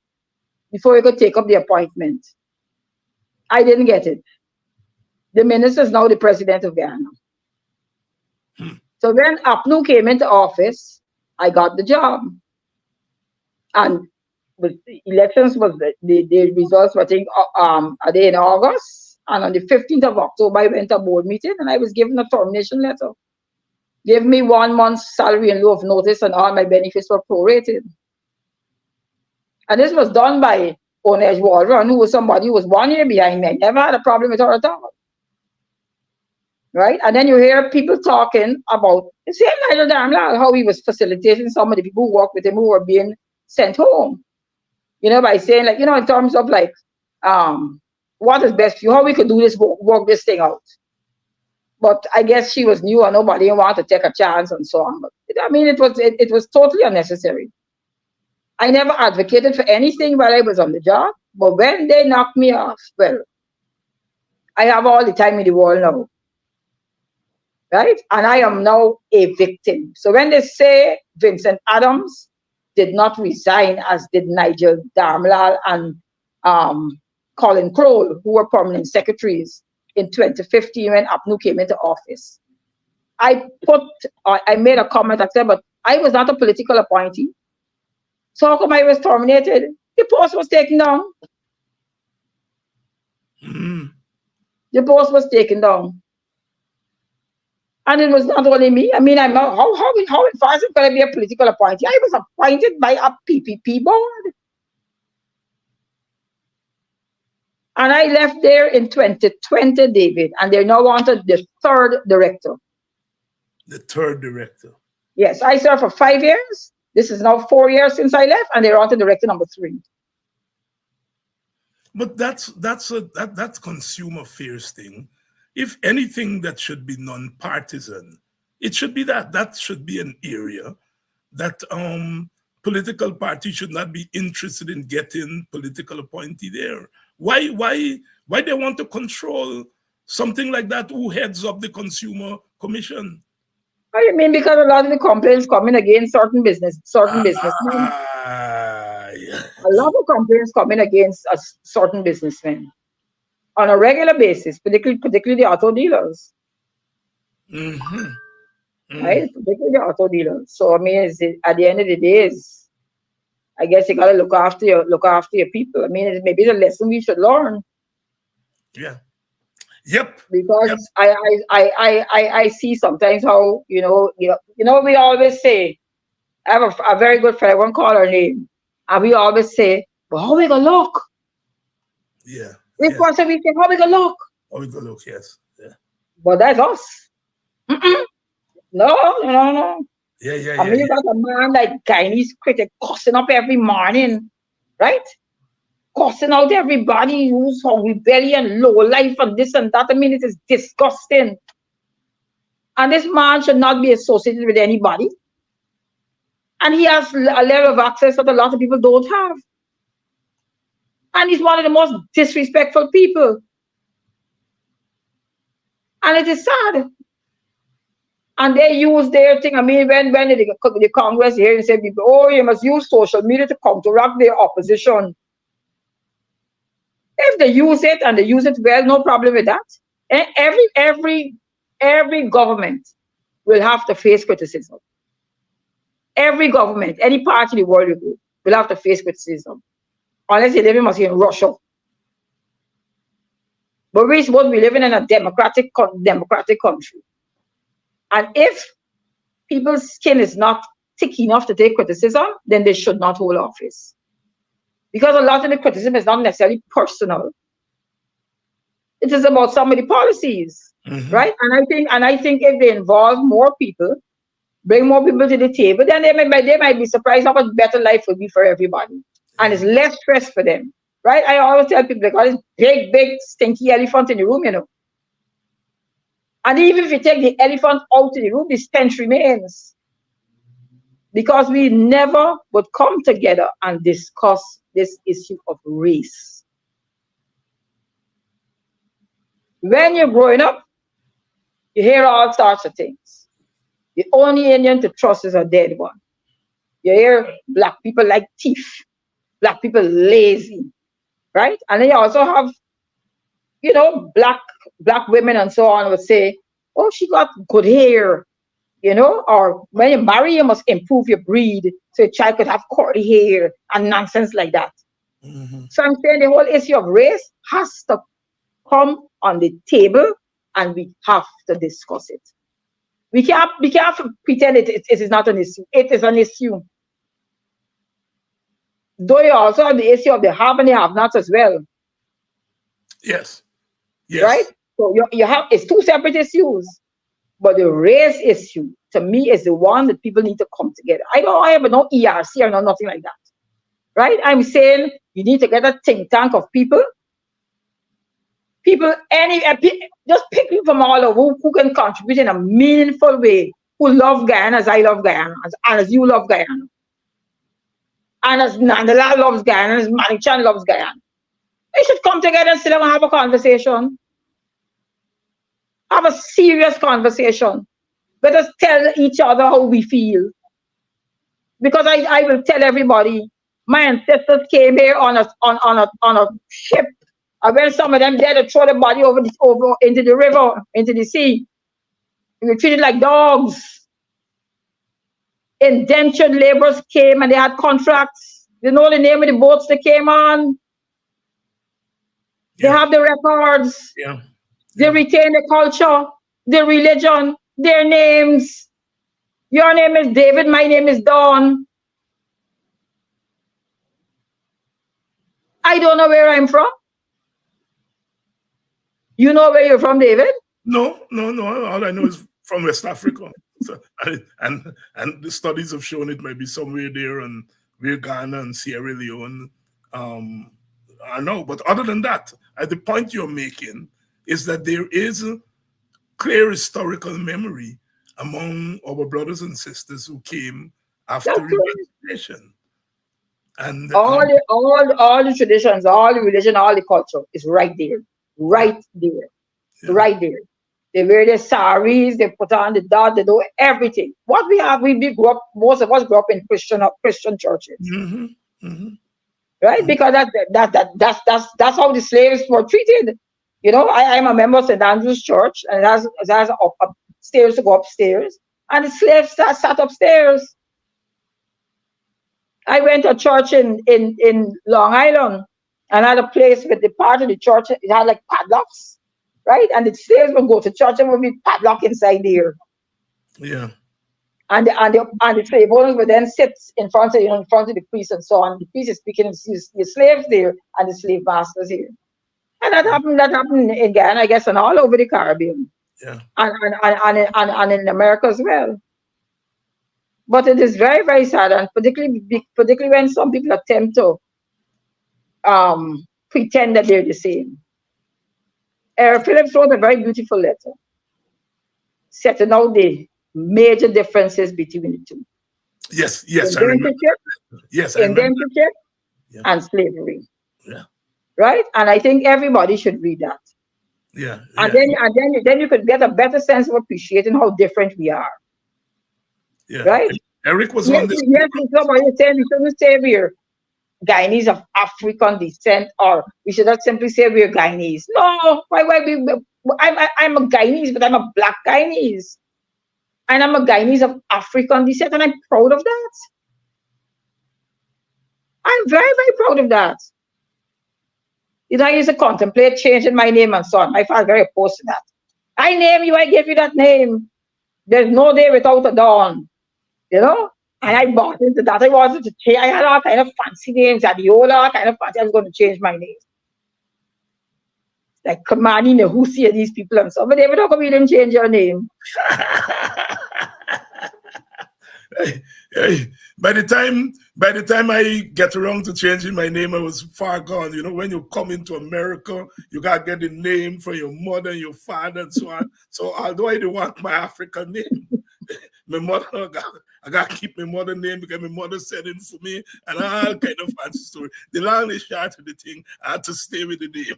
before you could take up the appointment. I didn't get it. The minister is now the president of Guyana. So when Apnu came into office, I got the job. And the elections was the results were, I think, a day in August. And on the 15th of October, I went to a board meeting and I was given a termination letter. Gave me 1 month's salary in lieu of notice, and all my benefits were prorated. And this was done by Onej Waldron, who was somebody who was 1 year behind me. I never had a problem with her at all. Right? And then you hear people talking about the same Nigel Darmlal, how he was facilitating some of the people who worked with him who were being sent home. By saying, like, in terms of like, what is best for you, how we could do this, work this thing out. But I guess she was new and nobody wanted to take a chance and so on. But it was totally unnecessary. I never advocated for anything while I was on the job. But when they knocked me off, well, I have all the time in the world now. Right? And I am now a victim. So when they say Vincent Adams did not resign, as did Nigel Darmlal and Colin Crowell, who were permanent secretaries in 2015 when Apnu came into office, I made a comment. I said, but I was not a political appointee. So how come I was terminated? The post was taken down. The post was taken down. And it was not only me. I'm not, how fast could I be a political appointee? I was appointed by a PPP board. And I left there in 2020, David, and they now wanted the 3rd director. The 3rd director. Yes, I served for 5 years. This is now 4 years since I left, and they wanted director number 3. But that's consumer affairs thing. If anything that should be non-partisan, it should be that. That should be an area that political parties should not be interested in getting political appointee there. Why they want to control something like that? Who heads up the Consumer Commission? What do you mean? Because a lot of the complaints coming against certain businessmen. Yeah. A lot of complaints coming against certain businessmen on a regular basis, particularly the auto dealers. Right? Particularly the auto dealers. So at the end of the day, I guess you gotta look after your people. Maybe the lesson we should learn. Yeah. Yep. Because yep. I see sometimes how we always say, I have a very good friend, I won't call her name, and we always say, well, how we gonna look? Yeah. We say, how we gonna look? How we gonna look? Yes. Yeah. But that's us. No. Yeah. You got a man like Guyanese critic cussing up every morning, right? Cussing out everybody who's rebellion, low life, and this and that. It is disgusting. And this man should not be associated with anybody. And he has a level of access that a lot of people don't have. And he's one of the most disrespectful people. And it is sad. And they use their thing. When the Congress here and say, people, oh, you must use social media to counteract their opposition. If they use it and they use it well, no problem with that. And every government will have to face criticism. Every government, any part of the world you go, will have to face criticism. Unless you live in Russia. But we're supposed to be living in a democratic country. And if people's skin is not thick enough to take criticism, then they should not hold office. Because a lot of the criticism is not necessarily personal. It is about some of the policies, right? And I think if they involve more people, bring more people to the table, then they might be surprised how much better life will be for everybody. And it's less stress for them. Right? I always tell people they got this big, big, stinky elephant in the room, And even if you take the elephant out of the room, the stench remains. Because we never would come together and discuss this issue of race. When you're growing up, you hear all sorts of things. The only Indian to trust is a dead one. You hear black people like thief, black people lazy, right? And then you also have, black women and so on would say, oh, she got good hair, or when you marry, you must improve your breed so your child could have curly hair and nonsense like that. So I'm saying the whole issue of race has to come on the table and we have to discuss it. We can't pretend it is not an issue. It is an issue. Though you also have the issue of the have and the have nots as well. Yes. Right? So you have, it's two separate issues. But the race issue, to me, is the one that people need to come together. I have no ERC or nothing like that. Right? I'm saying you need to get a think tank of people. Just pick people from all over who can contribute in a meaningful way, who love Guyana as I love Guyana, and as you love Guyana. And as Nandala loves Guyana, and as Manichan loves Guyana. They should come together and sit down and have a conversation. Have a serious conversation. Let us tell each other how we feel. Because I will tell everybody, my ancestors came here on a ship. And when some of them there to throw the body over into the river, into the sea. We were treated like dogs. Indentured laborers came and they had contracts. You know the name of the boats they came on. They have the records. They retain the culture, the religion, their names. Your name is David, my name is Dawn. I don't know where I'm from. You know where you're from, David? No. All I know is from West Africa. So, and the studies have shown it might be somewhere there, and where Ghana and Sierra Leone. I know, but other than that, the point you're making is that there is a clear historical memory among our brothers and sisters who came after emancipation. And all the traditions, all the religion, all the culture is right there. Right there. They wear their saris, they put on the dot, they do everything. What we have, most of us grew up in Christian churches. Right? Because that's how the slaves were treated. I'm a member of St. Andrew's Church, and it has stairs to go upstairs, and the slaves sat upstairs. I went to a church in Long Island, and had a place with the part of the church, it had like padlocks, right? And the slaves would go to church and would be padlocked inside there. Yeah. And the slave owners would then sit in front of the priest and so on. The priest is speaking, and the slaves there and the slave masters here. And that happened in Guyana, I guess, and all over the Caribbean. Yeah. And in America as well. But it is very, very sad, and particularly when some people attempt to pretend that they're the same. Phillips wrote a very beautiful letter setting out the major differences between the two. Yes, I remember. Yes, I remember. Indentureship and slavery. Yeah. Right? And I think everybody should read that. Yeah. And then you could get a better sense of appreciating how different we are. Yeah. Right? Eric was on this. Yes, somebody said we shouldn't say we're Guyanese of African descent, or we should not simply say we're Guyanese. No, I'm a Guyanese, but I'm a black Guyanese. And I'm a Guyanese of African descent, and I'm proud of that. I'm very, very proud of that. I used to contemplate changing my name and so on. My father very opposed to that. I name you, I gave you that name. There's no day without a dawn, you know? And I bought into that. I wanted to change. I had all kind of fancy names, Adiola, all kind of fancy. I was going to change my name. Like Kamani, Nehusi, and these people and stuff. But they would not come in and change your name. By the time I get around to changing my name, I was far gone. You know, when you come into America, you gotta get the name from your mother and your father and so on. So although I didn't want my African name, my mother I gotta keep my mother name because my mother said it for me and all kind of fancy story. The long and short of the thing, I had to stay with the name.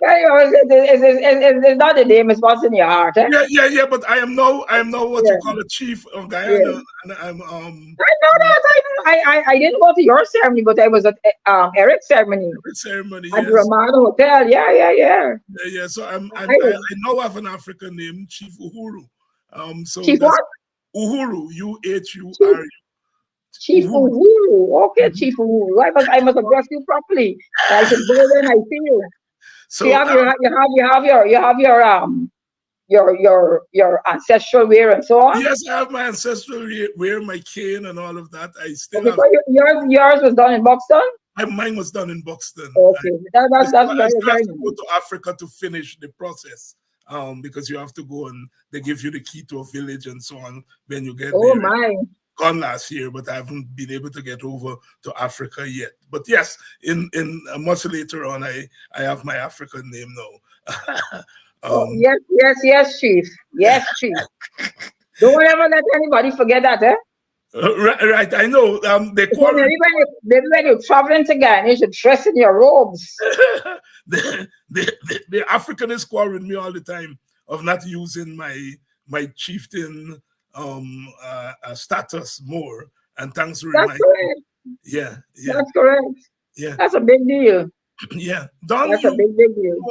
It's not the name, it's what's in your heart. Eh? Yeah. But I am now what you call a chief of Guyana, and I'm I know that. I didn't go to your ceremony, but I was at Eric's ceremony. ceremony. At Yes. Ramada Hotel. Yeah. So I now have an African name, Chief Uhuru. So Chief that's what? Uhuru, Uhuru. Chief Uhuru. Okay, Chief Uhuru. I must address you properly. I should go when I see you. So you have your ancestral wear and so on. yes, I have my ancestral wear, my cane, and all of that. I still Okay, have. so yours was done in Buxton. Mine was done in Buxton. Okay, that's I very still have very to go nice. to Africa to finish the process. Because you have to go and they give you the key to a village and so on when you get Oh there. my! Gone last year, but I haven't been able to get over to Africa yet. But yes, in much later on, I have my African name now. Oh, yes, Chief. Yes, Chief. Don't ever let anybody forget that, eh? Right, I know. They Because quarrel. maybe when you're traveling to Ghana, you should dress in your robes. The Africanists quarrel with me all the time of not using my chieftain status more. And thanks for That's reminding me. correct. Yeah. That's correct. Yeah. That's a big deal. Yeah. Don, That's a big deal.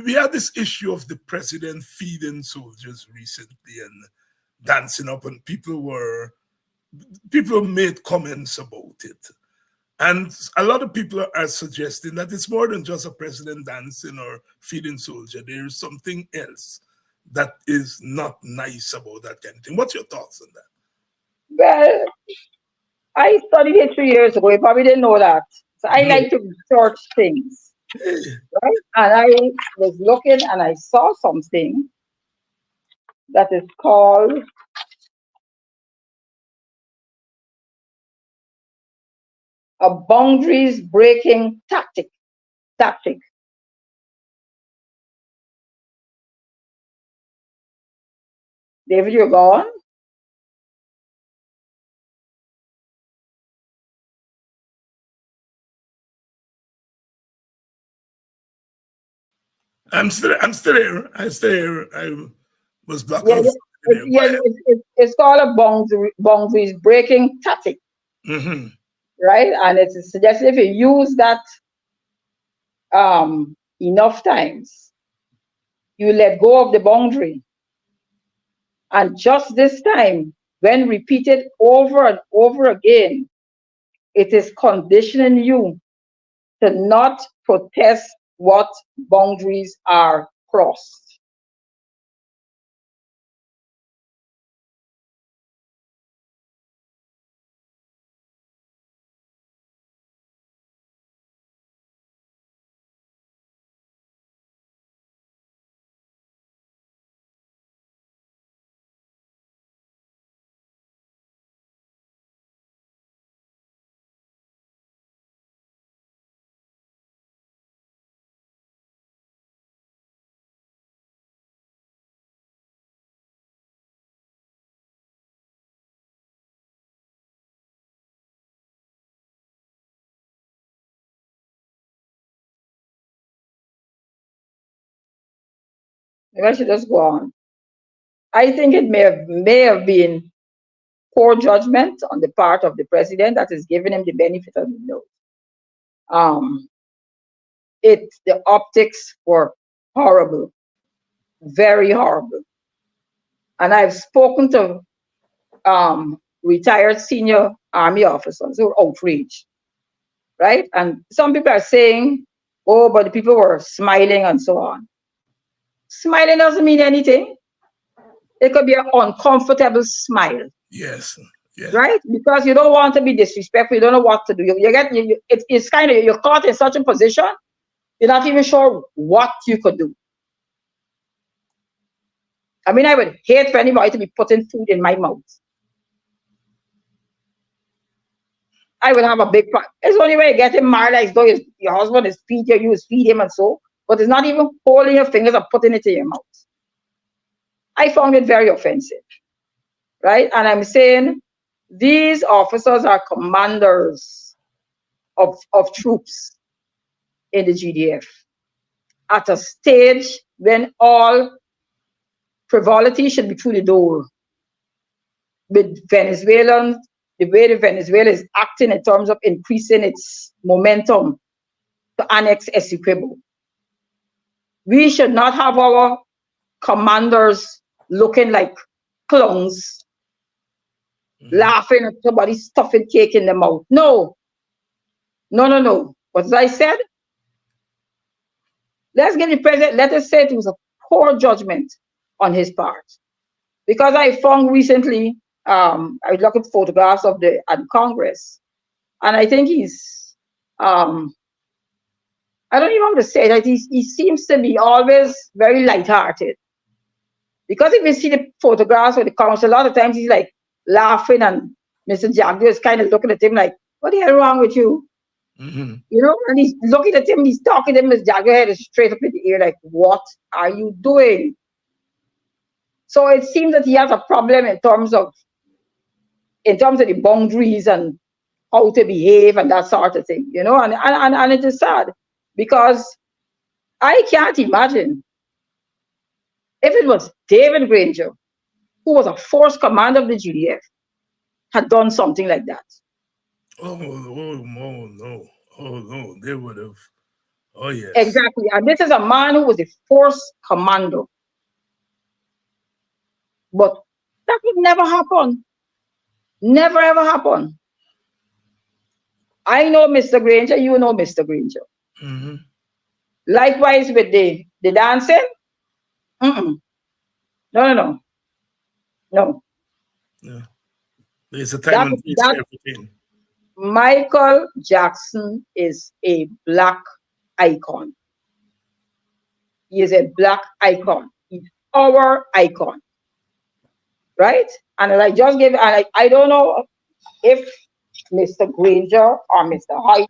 We had this issue of the president feeding soldiers recently and dancing up, and people made comments about it. And a lot of people are suggesting that it's more than just a president dancing or feeding soldier. There is something else that is not nice about that kind of thing. What's your thoughts on that? Well, I studied it 3 years ago. You probably didn't know that. So I like to research things, right? And I was looking and I saw something that is called a boundaries breaking tactic. David, you're gone. I'm still here. I stay here. I was blocked Yeah, off. it's called a boundaries breaking tactic, Mm-hmm. right? And it's suggested if you use that enough times, you let go of the boundary. And just this time, when repeated over and over again, it is conditioning you to not protest what boundaries are crossed. Maybe I should just go on. I think it may have been poor judgment on the part of the president that is giving him the benefit of the doubt. Um, the optics were horrible, very horrible. And I've spoken to retired senior army officers who are outraged, right? And some people are saying, oh, but the people were smiling and so on. Smiling doesn't mean anything. It could be an uncomfortable smile, Yes. Yeah. right? Because you don't want to be disrespectful. You don't know what to do. It's kind of, you're caught in such a position. You're not even sure what you could do. I mean, I would hate for anybody to be putting food in my mouth. I would have a big problem. It's the only way you get him married, like though your husband is feed you, you feed him and so, but it's not even holding your fingers and putting it in your mouth. I found it very offensive, right? And I'm saying these officers are commanders of troops in the GDF at a stage when all frivolity should be through the door. With Venezuelans, the way the Venezuela is acting in terms of increasing its momentum to annex Essequibo. We should not have our commanders looking like clowns, laughing at somebody stuffing cake in their mouth. No. But as I said, let's give the president, let us say it was a poor judgment on his part. Because I found recently, I was looking at photographs of the at Congress, and I think he's, I don't even want to say that he seems to be always very lighthearted. Because if you see the photographs of the Congress, a lot of times he's like laughing, and Mr. Jagger is kind of looking at him like, what the hell wrong with you? You know, and he's looking at him, he's talking to him, Mr. Jagger head is straight up in the ear, like, what are you doing? So it seems that he has a problem in terms of the boundaries and how to behave and that sort of thing, you know, and it is sad because I can't imagine if it was David Granger, who was a force commander of the GDF, had done something like that. Oh no. Oh no, they would have. Oh yes. Exactly. And this is a man who was a force commander. But that would never happen. Never ever happen. I know Mr. Granger, you know Mr. Granger. Likewise with the dancing. No. Yeah. There's a time and place for everything. Michael Jackson is a black icon. He is a black icon. He's our icon. Right? And I just gave, and I don't know if Mr. Granger or Mr. Hyde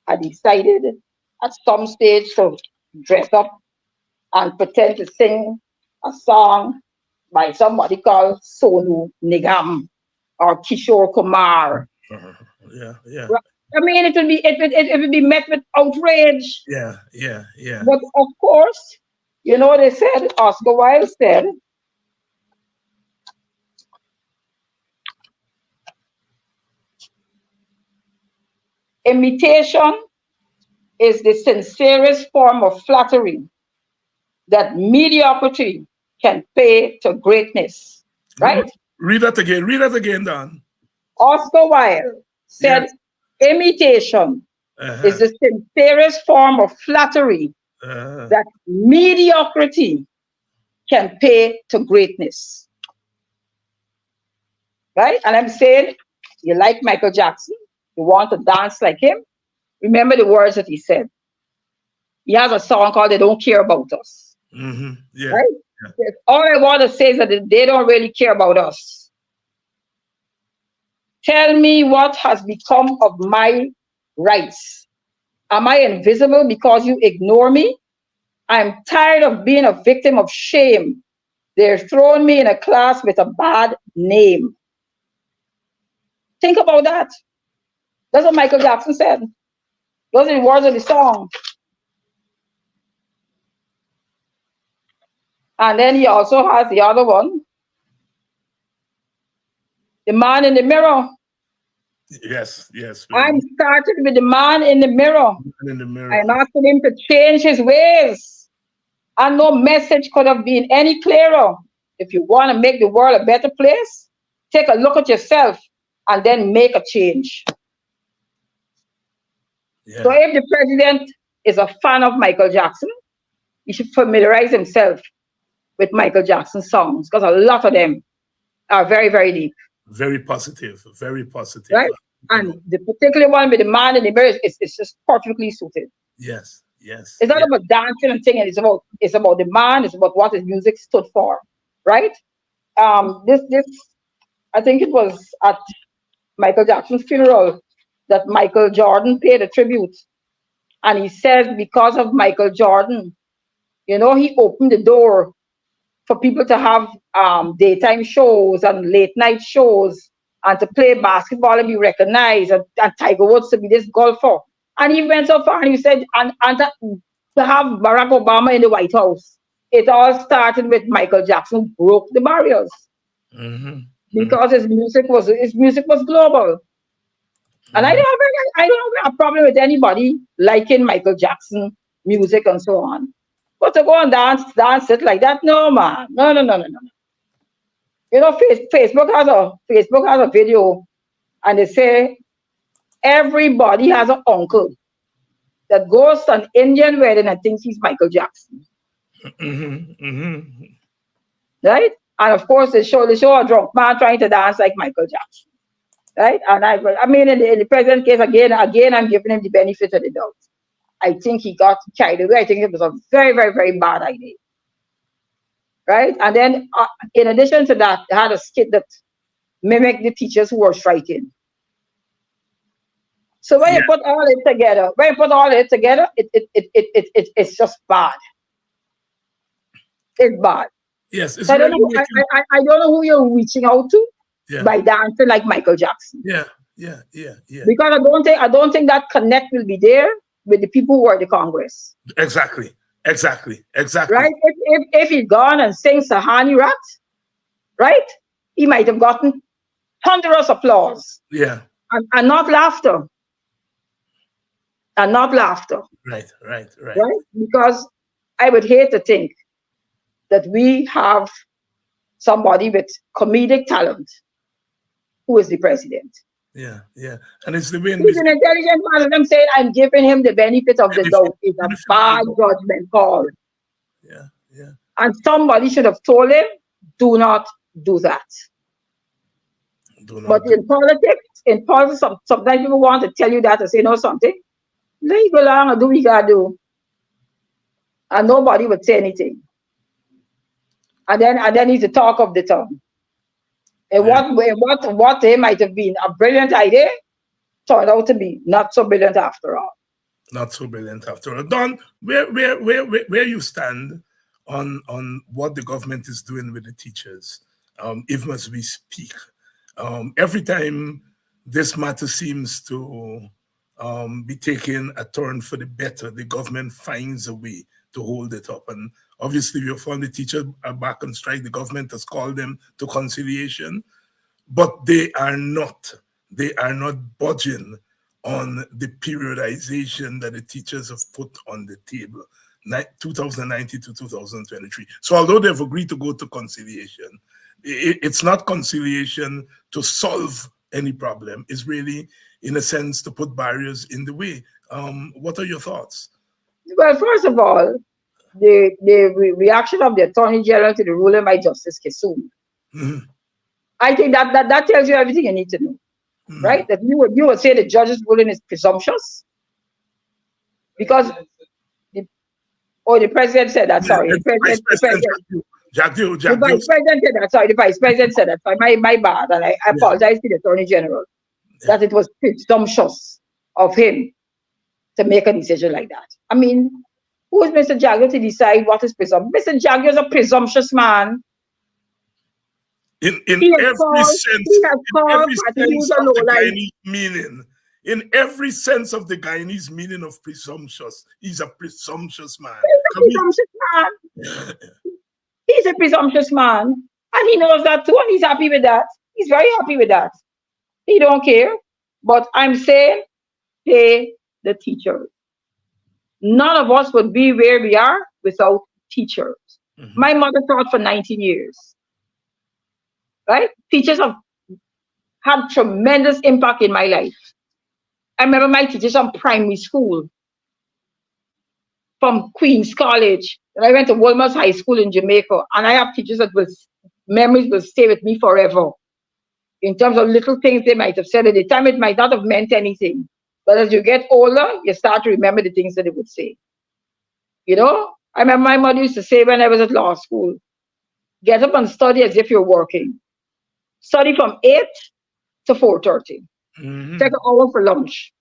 had decided at some stage to dress up and pretend to sing a song by somebody called Sonu Nigam or Kishore Kumar. Yeah. I mean, it would be met with outrage. Yeah. But of course, you know, they said, Oscar Wilde said, imitation is the sincerest form of flattery that mediocrity can pay to greatness. Right? Read that again, Don. Oscar Wilde said, imitation is the sincerest form of flattery that mediocrity can pay to greatness. Right? And I'm saying, you like Michael Jackson, you want to dance like him, remember the words that he said. He has a song called They Don't Care About Us. Yeah. Right? Yeah. All I want to say is that they don't really care about us. Tell me what has become of my rights. Am I invisible because you ignore me? I'm tired of being a victim of shame. They're throwing me in a class with a bad name. Think about that. That's what Michael Jackson said. Those are the words of the song. And then he also has the other one. The man in the mirror. Yes. I'm started with the man in the mirror. I'm asking him to change his ways. And no message could have been any clearer. If you want to make the world a better place, take a look at yourself and then make a change. Yeah. So if the president is a fan of Michael Jackson, he should familiarize himself with Michael Jackson songs, because a lot of them are very, very deep. Very positive, very positive. Right? You And know, the particular one with the man in the mirror is just perfectly suited. yes, yes, It's not yeah, about dancing and singing. It's about the man. It's about what his music stood for, right? This I think it was at Michael Jackson's funeral that Michael Jordan paid a tribute, and he said because of Michael Jordan, he opened the door for people to have daytime shows and late night shows and to play basketball and be recognized, and Tiger Woods to be this golfer. And he went so far and he said, and to have Barack Obama in the White House. It all started with Michael Jackson broke the barriers hmm hmm because his music was global. And I hmm don't have a problem with anybody liking Michael Jackson music and so on. But to go and dance it like that, no man, no, no, no, no, no. Facebook has a video, and they say everybody has an uncle that goes to an Indian wedding and thinks he's Michael Jackson, hmm hmm right? And of course, they show a drunk man trying to dance like Michael Jackson, right? And I mean, in the present case, again, I'm giving him the benefit of the doubt. I think he got carried away. I think it was a very, very, very bad idea, right? And then, in addition to that, they had a skit that mimicked the teachers who were striking. So when yeah, you put all it together, it's just bad. It's bad. yes. It's So I don't really know. I, making, I, I don't know who you're reaching out to yeah, by dancing like Michael Jackson, yeah, yeah, yeah, yeah. because I don't think that connect will be there with the people who are the Congress, Exactly, exactly, exactly. right? If he'd gone and sang Sahani Rat, right, he might have gotten thunderous applause Yeah, and not laughter, and not laughter, right, right, right. right? Because I would hate to think that we have somebody with comedic talent who is the president. Yeah, yeah. And it's the way in He's which an intelligent man, and I'm saying I'm giving him the benefit of the benefit, doubt. It's a benefit of the bad doubt. judgment call. Yeah, yeah. And somebody should have told him, do not do that. Do But not do. in politics, sometimes people want to tell you that and say, no, something. Let you go along and do what you gotta do. And nobody would say anything. And then he's the talk of the town. And Yeah, what they might have been a brilliant idea turned out to be not so brilliant after all. not so brilliant after all. Don, where you stand on what the government is doing with the teachers, even as we speak. Every time this matter seems to be taking a turn for the better, the government finds a way to hold it up. And obviously, we have found the teachers are back on strike. The government has called them to conciliation, but they are not budging on the periodization that the teachers have put on the table, 2019 to 2023. So although they've agreed to go to conciliation, it's not conciliation to solve any problem. It's really, in a sense, to put barriers in the way. What are your thoughts? Well, first of all, the reaction of the Attorney General to the ruling by Justice Kissoon, Mhm, I think that tells you everything you need to know, mhm. right? That you would say the judge's ruling is presumptuous because the president said that. Yeah, Sorry, and Vice President the Jack vice president said that. Sorry, the vice president said that. Sorry, my bad, and I yeah, apologize to the Attorney General yeah. that it was presumptuous of him to make a decision like that. I mean, who is Mr. Jagger to decide what is presumptuous? Mr. Jagger is a presumptuous man. In He has every called sense, he has in called every Patty Hughes sense a of the lowlife. Guyanese meaning, in every sense of the Guyanese meaning of presumptuous, he's a presumptuous man. He's a Can we? presumptuous man. He's a presumptuous man. And he knows that too, and he's happy with that. He's very happy with that. He don't care. But I'm saying pay the teachers. None of us would be where we are without teachers. Mhm. My mother taught for 19 years, right? Teachers have had tremendous impact in my life. I remember my teachers from primary school. from Queens College. And I went to Wolmer's High School in Jamaica. And I have teachers that will, memories will stay with me forever. In terms of little things they might have said at the time, it might not have meant anything. But as you get older, you start to remember the things that they would say. You know, I remember my mother used to say when I was at law school, get up and study as if you're working. Study from 8 to 4:30. Take an hour for lunch.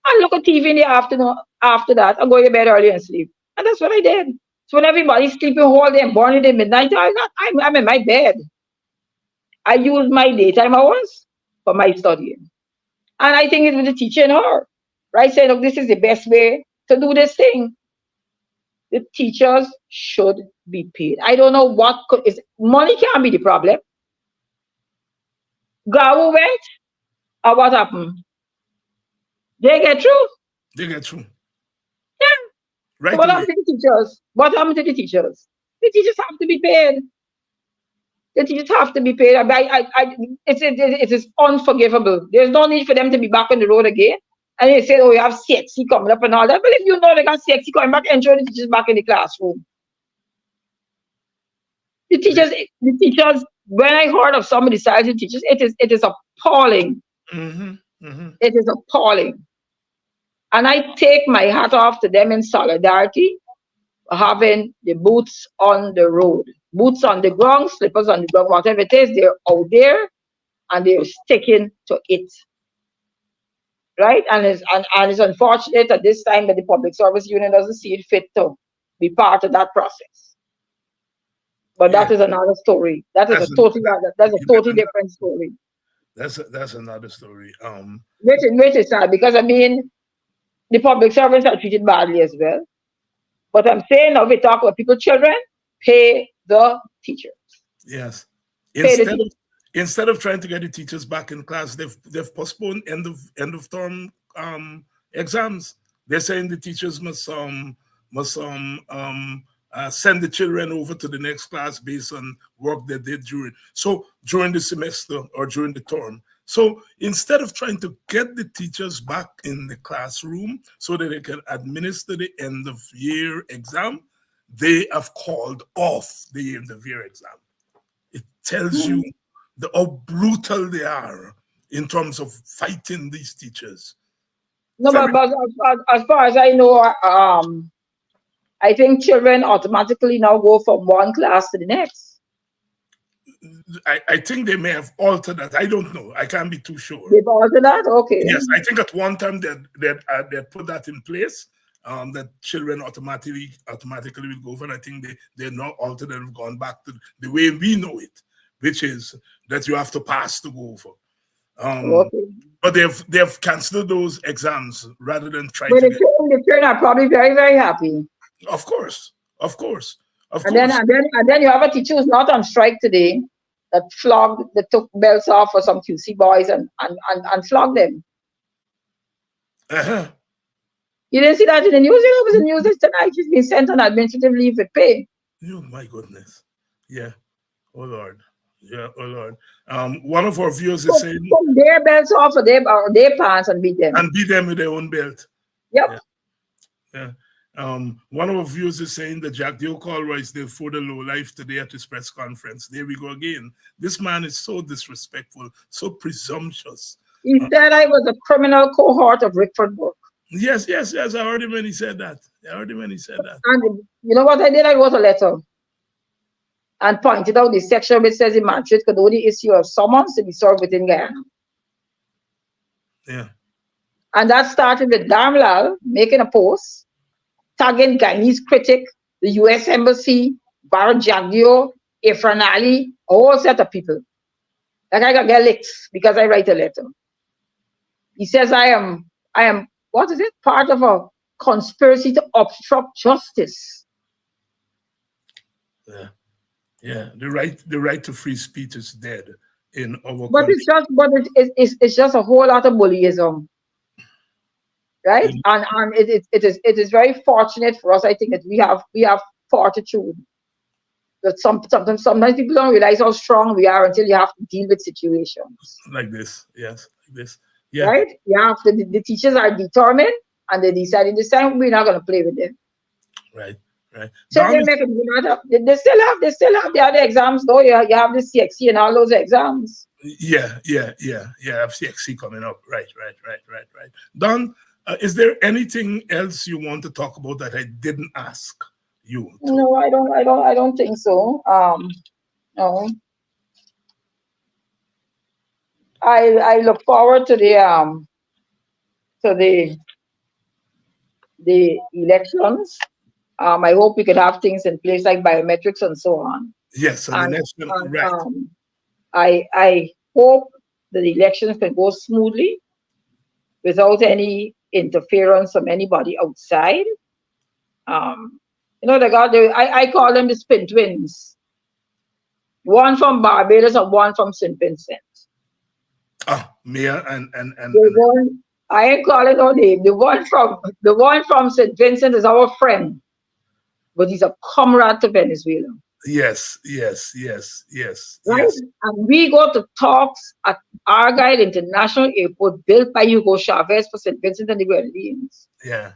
And look at TV in the afternoon after that and go to bed early and sleep. And that's what I did. So when everybody's sleeping all day and born in the midnight, I'm in my bed. I use my daytime hours for my studying. And I think it was the teacher in her, right? Saying, look, this is the best way to do this thing. The teachers should be paid. I don't know what is money can't be the problem. Gawu went, or what happened? They get through. They get through. Yeah. Right. So what happened to the teachers? What happened to the teachers? The teachers have to be paid. The teachers have to be paid. It is unforgivable. There's no need for them to be back on the road again. And they say, oh, you have CXC coming up and all that. But if you know they got CXC coming back, ensure the teachers back in the classroom. The teachers, when I heard of some of the silent teachers, it is appalling. It is appalling. And I take my hat off to them in solidarity for having the boots on the road. Boots on the ground, slippers on the ground, whatever it is, they're out there and they're sticking to it. Right? And it's unfortunate at this time that the Public Service Union doesn't see it fit to be part of that process. But that is another story. That's a totally different story. That's another story. Which is sad because I mean the public servants are treated badly as well. But I'm saying now we talk about people, children, pay the teachers. Yes. Instead of trying to get the teachers back in class, they've postponed end of term exams. They're saying the teachers must send the children over to the next class based on work they did during the semester or during the term. So instead of trying to get the teachers back in the classroom so that they can administer the end of year exam, they have called off the end of year exam. It tells you how brutal they are in terms of fighting these teachers. No, but as far as I know, I think children automatically now go from one class to the next. I think they may have altered that. I don't know. I can't be too sure. They've altered that? Okay. Yes, I think at one time they put that in place, that children automatically will go over. And I think they're now altered and have gone back to the way we know it, which is that you have to pass to go over. Okay. But they've canceled those exams rather than trying but to the children are probably very, very happy. Of course. And then you have a teacher who's not on strike today that took belts off for some QC boys and flogged them. Uh-huh. You didn't see that in the news? It was in the news tonight. She's been sent on administrative leave with pay. Oh my goodness. Yeah. Oh Lord. Yeah, oh Lord. One of our viewers is saying put their belts off of their pants and beat them. And beat them with their own belt. Yep. Yeah. One of our viewers is saying that Jack Diocalwa is there for the low life today at his press conference. There we go again. This man is so disrespectful, so presumptuous. He said I was a criminal cohort of Rickford Book. Yes. I heard him when he said that. And you know what I did? I wrote a letter and pointed out the section which says the magistrate could only issue a summons to be served within Guyana. Yeah. And that started with Darmlal making a post tagging Guyanese critic, the U.S. Embassy, Barra Jagdio, Ifran Ali, a whole set of people. Like I got licks because I write a letter. He says I am, what is it? Part of a conspiracy to obstruct justice. Yeah. The right to free speech is dead in our but country. It's just a whole lot of bullyism. Right? And it is very fortunate for us, I think, that we have fortitude. That sometimes people don't realize how strong we are until you have to deal with situations. Like this, yes. Like this. Yeah. Right? You have to, the teachers are determined and they decide this time we're not gonna play with them. Right. Right. So Don they is, make it they still have the other exams though. You have the CXC and all those exams. yeah. FCXC coming up. Right. Don, is there anything else you want to talk about that I didn't ask you to? No, I don't think so. No. I look forward to the elections. I hope we could have things in place like biometrics and so on. Yes. So the And, next one, and right? I hope that the elections can go smoothly without any interference from anybody outside. Um, they got I call them the spin twins. One from Barbados and one from St. Vincent. Ah, Mia and The one I ain't calling no name. The one from St. Vincent is our friend, but he's a comrade to Venezuela. Right? Yes. And we go to talks at Argyle International Airport built by Hugo Chavez for St. Vincent and the Grenadines. Yeah.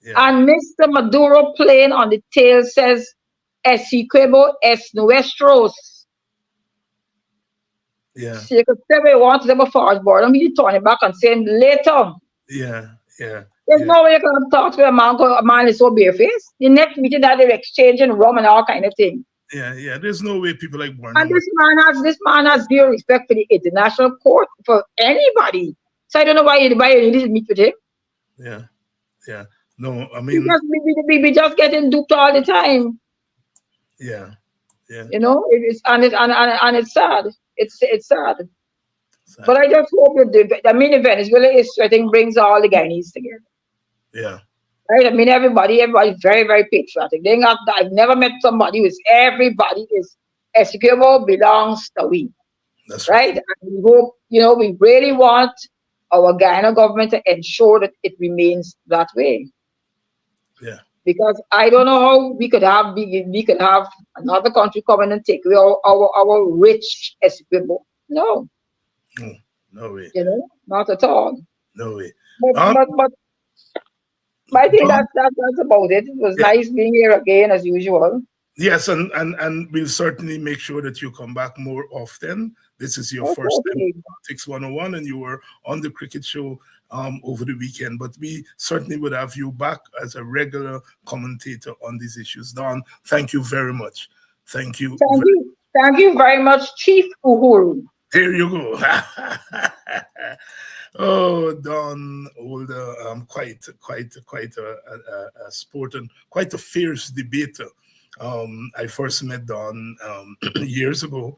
Yeah. And Mr. Maduro plane on the tail says, Essequibo es nuestros. Yeah. So you could say we want to have a forest border. He turn it back and saying later. Yeah. Yeah. There's Yeah. no way you can talk to a man because a man is so barefaced. The next meeting that they're exchanging rum and all kind of thing. Yeah. There's no way people like And Burnham. this man has zero respect for the international court for anybody. So I don't know why you need to meet with him. Yeah. Yeah. No, I We mean, just we just getting duped all the time. yeah. Yeah. And it's sad. It's sad. But Sad. I just hope that the Venezuela is I think brings all the Guyanese together. Yeah. Right? I mean everybody's very, very patriotic. I've never met somebody who's everybody is Essequibo belongs to we. That's right. Right? And we hope, we really want our Guyana government to ensure that it remains that way. Yeah. Because I don't know how we could have another country come in and take away our rich Essequibo. No, No, no way. not at all. No way. But Um, but but, but I think Don, that's about it. It was yeah. nice being here again as usual. Yes, and we'll certainly make sure that you come back more often. This is your first time Okay. on Politics 101, and you were on the cricket show over the weekend. But we certainly would have you back as a regular commentator on these issues. Don, thank you very much. Thank you. Thank you very much, Chief Uhuru. Here you go. Oh, Don Older, quite a sport and quite a fierce debater. I first met Don years ago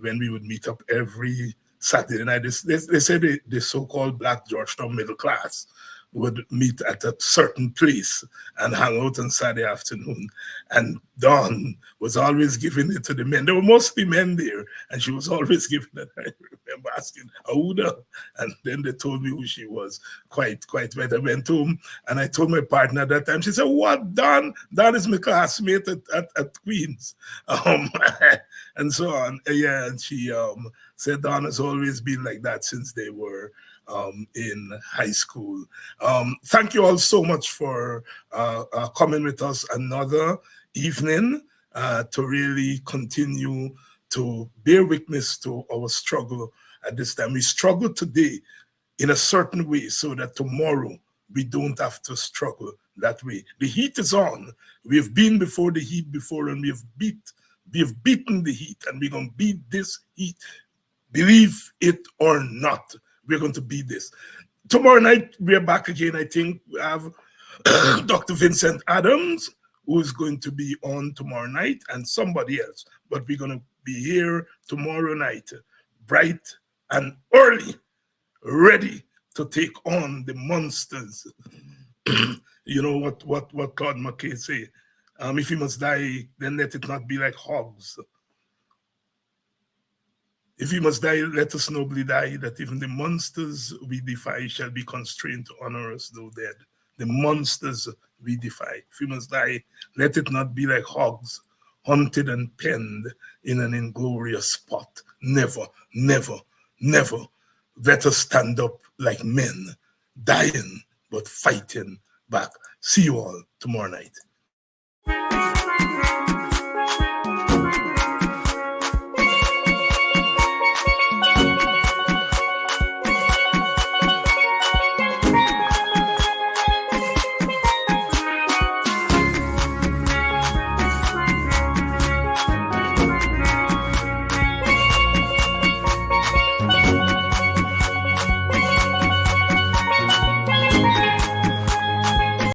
when we would meet up every Saturday night. They said the so-called Black Georgetown middle class would meet at a certain place and hang out on Saturday afternoon. And Dawn was always giving it to the men. There were mostly men there, and she was always giving it. I remember asking, Auda, and then they told me who she was. Quite right. I went home and I told my partner at that time. She said, "What, Don? Don is my classmate at Queens," um, and so on. Yeah, and she said Don has always been like that since they were in high school. Thank you all so much for coming with us another evening to really continue to bear witness to our struggle at this time. We struggle today in a certain way so that tomorrow we don't have to struggle that way. The heat is on. We have been before the heat before, and we have beaten the heat, and we're going to beat this heat. Believe it or not, we're going to beat this. Tomorrow night, we're back again. I think we have Dr. Vincent Adams, who is going to be on tomorrow night, and somebody else. But we're going to be here tomorrow night, bright and early, ready to take on the monsters. You know what Claude McKay say? If he must die, then let it not be like hogs. If we must die, let us nobly die, that even the monsters we defy shall be constrained to honor us, though dead. The monsters we defy. If we must die, let it not be like hogs, hunted and penned in an inglorious spot. Never, never, never. Let us stand up like men, dying but fighting back. See you all tomorrow night.